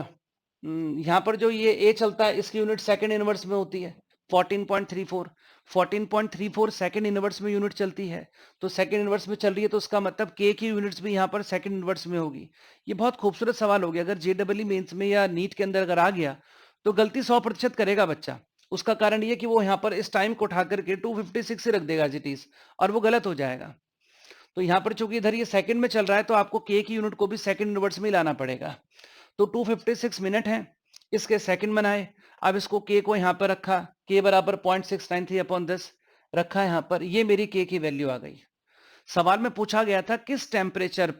यहां पर जो ये ए चलता है इसकी यूनिट सेकंड इनवर्स में होती है 14.34। 14.34 सेकंड इनवर्स में यूनिट चलती है, तो सेकंड इनवर्स में चल रही है तो उसका मतलब के की यूनिट्स भी यहाँ पर सेकंड इनवर्स में होगी। ये बहुत खूबसूरत सवाल हो गया, अगर जेडब्ल्यू मेंस में या नीट के अंदर अगर आ गया तो गलती 100% करेगा बच्चा। उसका कारण ये कि वो यहाँ पर इस टाइम को उठा करके 256 से रख देगा जीटीस, और वो गलत हो जाएगा। तो यहाँ पर चूंकि इधर ये सेकंड में चल रहा है तो आपको के की यूनिट को भी सेकंड इनवर्स में ही लाना पड़ेगा। तो 256 मिनट है, इसके सेकंड बनाए। अब इसको के को यहाँ पर रखा, के बराबर 0.693 अपॉन 10 रखा यहाँ पर, ये मेरी के की वैल्यू आ गई। सवाल में पूछा गया था किस टेम्परेचर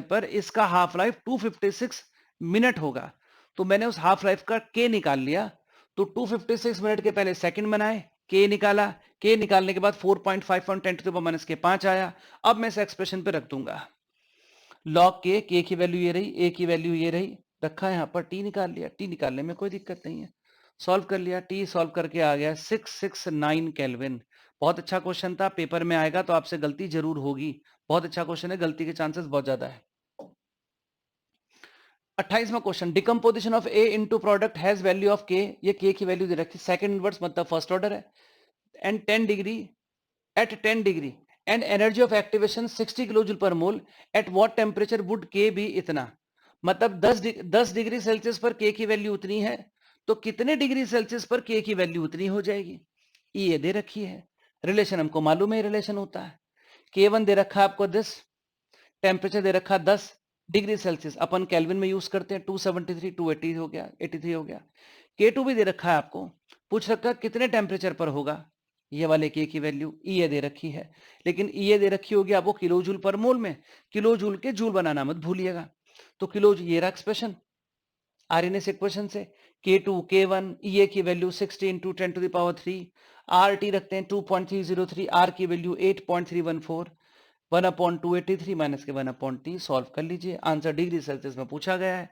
पर इसका हाफ लाइफ 256 मिनट होगा, तो मैंने उस हाफ लाइफ का के निकाल लिया। तो 256 मिनट के पहले सेकंड बनाए, के निकाला, के निकालने के बाद 4.5 ऑन 10⁻⁻⁵ आया। अब मैं इस एक्सप्रेशन पे रख दूंगा लॉग के की वैल्यू ये रही, ए की वैल्यू ये रही, रखा यहाँ पर, टी निकाल लिया, टी निकालने में कोई दिक्कत नहीं है, सॉल्व कर लिया, टी सॉल्व करके आ गया 669 केल्विन। बहुत अच्छा क्वेश्चन था, पेपर में आएगा तो आपसे गलती जरूर होगी, बहुत अच्छा क्वेश्चन है, गलती के चांसेस बहुत ज्यादा है। 28वां question, decomposition of A into product has value of K, ये के की वैल्यू दे रखी, सेकंड इनवर्स मतलब फर्स्ट ऑर्डर है, and 10 degree at 10 degree and energy of activation 60 kilojoule पर mole, at what temperature would K be इतना, मतलब 10 डिग्री सेल्सियस पर K की वैल्यू उतनी है, तो कितने डिग्री सेल्सियस पर K की वैल्यू उतनी हो जाएगी, ये दे रखी है। रिलेशन हमको मालूम है, रिलेशन होता है, K1 दे रखा है आपको 10, टेम्परेचर दे रखा 10 डिग्री सेल्सियस, अपन केल्विन में यूज करते हैं, 273 280 हो गया, 83 हो गया। K2 भी दे रखा है आपको, पूछ रखा कितने टेम्परेचर पर होगा, ये वाले के की वैल्यू ये दे रखी है, लेकिन ये दे रखी होगी आपको किलो जूल पर मोल में, किलो जूल के जूल बनाना मत भूलिएगा। तो किलो, ये रहा एक्सप्रेशन आरएनएस इक्वेशन से, K2 K1 ये की वैल्यू 60 इंटू 10⁻3, RT रखते हैं 2.303, R की वैल्यू 8.314, 1/283 माइनस के 1/T, सॉल्व कर लीजिए, आंसर डिग्री सेल्सियस में पूछा गया है,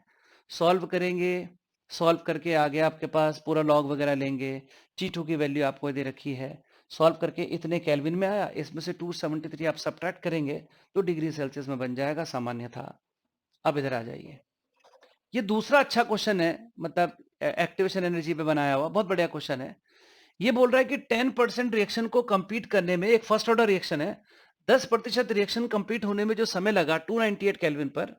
सॉल्व करेंगे, सॉल्व करके आ गया आपके पास, पूरा लॉग वगैरह लेंगे, T2 की वैल्यू आपको दे रखी है, सॉल्व करके इतने केल्विन में आया, इसमें से 273 आप सब्ट्रैक्ट करेंगे तो डिग्री सेल्सियस में बन जाएगा, सामान्य था। अब इधर आ जाइए, ये दूसरा अच्छा क्वेश्चन है, मतलब एक्टिवेशन एनर्जी पे बनाया हुआ, बहुत बढ़िया क्वेश्चन है। ये बोल रहा है कि 10% रिएक्शन को कंप्लीट करने में, एक फर्स्ट ऑर्डर रिएक्शन है, 10% रिएक्शन कंप्लीट होने में जो समय लगा 298 केल्विन पर,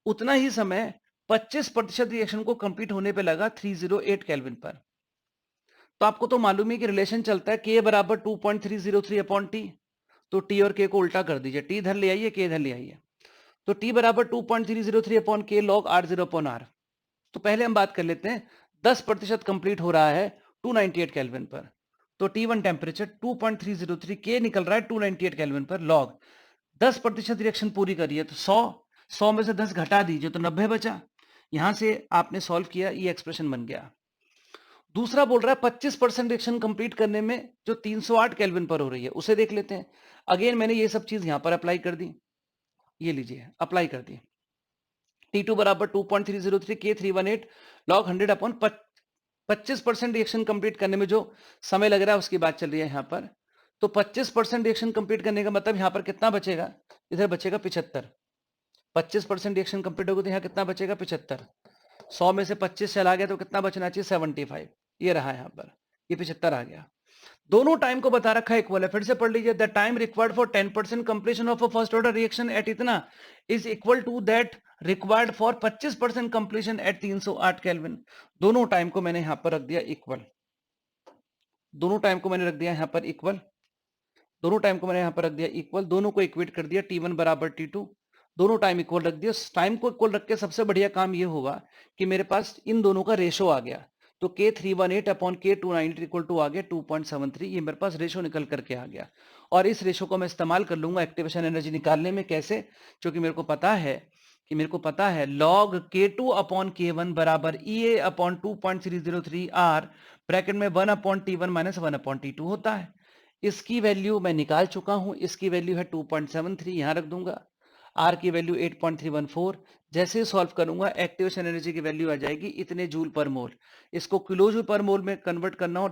उतना ही समय 25% रिएक्शन को कंप्लीट होने पे लगा 308 केल्विन पर। तो आपको तो मालूम है कि रिलेशन चलता है के बराबर 2.303 अपॉन टी, तो टी और के को उल्टा कर दीजिए, टी इधर ले आइए, के इधर ले आइए, तो टी बराबर 2.303 अपॉन के लॉग R0 अपॉन R। तो पहले हम बात कर लेते हैं, 10% कंप्लीट हो रहा है 298 केल्विन पर, तो T1 टेम्परेचर 2.303, के निकल रहा है 298 केल्विन पर, लॉग 10% रिएक्शन पूरी करिए तो 100 में से 10 घटा दीजिए तो 90 बचा, यहां से आपने सॉल्व किया, ये एक्सप्रेशन बन गया। दूसरा बोल रहा है 25% रिएक्शन कंप्लीट करने में जो 308 केल्विन पर हो रही है उसे देख लेते हैं। अगेन मैंने ये सब चीज यहां पर अप्लाई कर दी, ये लीजिए अप्लाई कर दी, T2 बराबर 2.303 के 318 लॉग 100 अपॉन 25% रिएक्शन कंप्लीट करने में जो समय लग रहा है उसकी बात चल रही है यहाँ पर। तो 25% रिएक्शन कंप्लीट करने का मतलब यहाँ पर कितना बचेगा, इधर बचेगा 75, 25% रिएक्शन कंप्लीट होगा तो यहाँ कितना बचेगा 75, 100 में से 25 चला गया तो कितना बचना चाहिए 75, ये रहा यहाँ पर, ये 75 आ गया। दोनों टाइम को बता रखा है इक्वल है, फिर से पढ़ लीजिए, the time required for 10% completion of a first order reaction at इतना is equal to that required for 25% completion at 308 kelvin. दोनों टाइम को मैंने यहां पर रख दिया इक्वल, दोनों टाइम को मैंने रख दिया यहां पर इक्वल, दोनों टाइम को मैंने यहां पर रख दिया इक्वल, दोनों को इक्वेट कर दिया, T1 बराबर T2, दोनों टाइम इक्वल रख दिया। टाइम को इक्वल रख के सबसे बढ़िया काम ये होगा कि मेरे पास इन दोनों का रेशो आ गया, तो K318 upon K290 equal to आ गया 2.73, ये मेरे पास रेशो निकल करके आ गया। और इस रेशो को मैं इस्तेमाल कर लूंगा एक्टिवेशन एनर्जी निकालने में। कैसे? क्योंकि मेरे को पता है log K2 अपॉन K1 बराबर EA अपॉन 2.303 R ब्रैकेट में 1 upon T1 minus 1 upon T2 होता है। इसकी वैल्यू मैं निकाल चुका हूं, इसकी वैल्यू है 2.73, यहां रख दूंगा। आर की वैल्यू 8.314। जैसे ही सॉल्व करूंगा एक्टिवेशन एनर्जी की वैल्यू आ जाएगी इतने जूल पर मोल। इसको किलो जूल पर मोल में कन्वर्ट करना हो,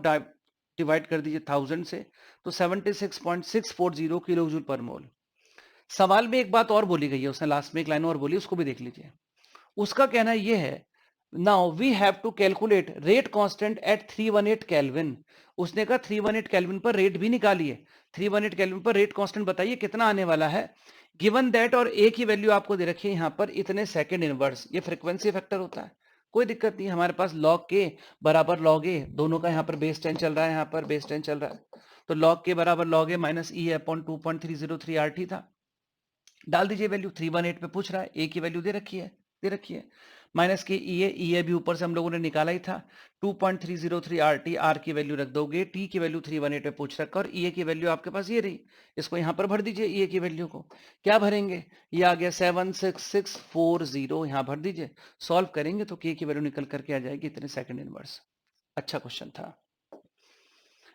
डिवाइड कर दीजिए 1000 से, तो 76.640 किलो जूल पर मोल। सवाल में एक बात और बोली गई है, उसने लास्ट में एक लाइन और बोली, उसको भी देख लीजिए। उसका कहना यह है, now we have to calculate rate constant at 318 Kelvin. उसने कहा 318 केल्विन पर रेट भी निकालिए। 318 केल्विन पर रेट कांस्टेंट बताइए कितना आने वाला है। गिवन दैट, और ए की वैल्यू आपको दे रखी है यहां पर इतने सेकंड इनवर्स, ये फ्रीक्वेंसी फैक्टर होता है, कोई दिक्कत नहीं। हमारे पास log k बराबर log a, दोनों का यहाँ पर बेस 10 चल रहा है, यहाँ पर बेस 10 चल रहा है, तो log k बराबर log a minus e upon 2.303 RT था। डाल दीजिए वैल्यू, 318 पे पूछ रहा है, ए की वैल्यू दे रखी है माइनस के ई ए भी ऊपर से हम लोगों ने निकाला ही था, 2.303 RT, आर की वैल्यू रख दोगे, टी की वैल्यू 318 पे पूछ रखा, और ई की वैल्यू आपके पास ये रही। इसको यहां पर भर दीजिए, ई की वैल्यू को क्या भरेंगे, ये आ गया 76640, यहां भर दीजिए। सॉल्व करेंगे तो के की वैल्यू निकल करके आ जाएगी इतने सेकंड इनवर्स। अच्छा क्वेश्चन था।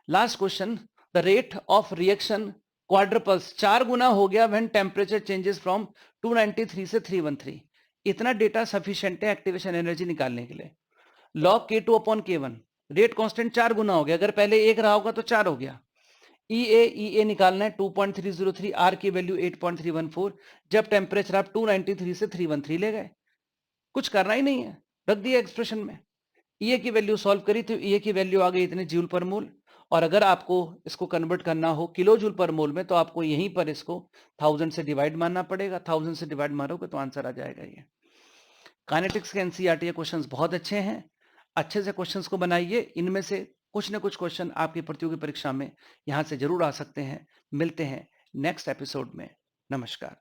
Last question, the rate of reaction quadruples 4 गुना हो गया व्हेन टेम्परेचर चेंजेस फ्रॉम 293 से 313। इतना डेटा सफिशिएंट है एक्टिवेशन एनर्जी निकालने के लिए। log K2 upon K1, rate constant 4 गुना हो गया, अगर पहले 1 रहा होगा तो 4 हो गया। EA निकालना है 2.303, R की वैल्यू 8.314, जब टेम्परेचर आप 293 से 313 ले गए, कुछ करना ही नहीं है, रख दिया एक्सप्रेशन में। EA की वैल्यू सॉल्व करी तो EA की वैल्यू आ गई इतने जूल पर मोल, और अगर आपको इसको कन्वर्ट करना हो किलो जूल पर मोल में तो आपको यहीं पर इसको 1000 से डिवाइड मारना पड़ेगा। 1000 से डिवाइड मारोगे तो आंसर आ जाएगा ये। काइनेटिक्स के एनसीईआरटी क्वेश्चंस बहुत अच्छे हैं, अच्छे से क्वेश्चंस को बनाइए, इनमें से कुछ न कुछ क्वेश्चन आपकी प्रतियोगी परीक्षा में यहां से जरूर आ सकते हैं। मिलते हैं नेक्स्ट एपिसोड में। नमस्कार।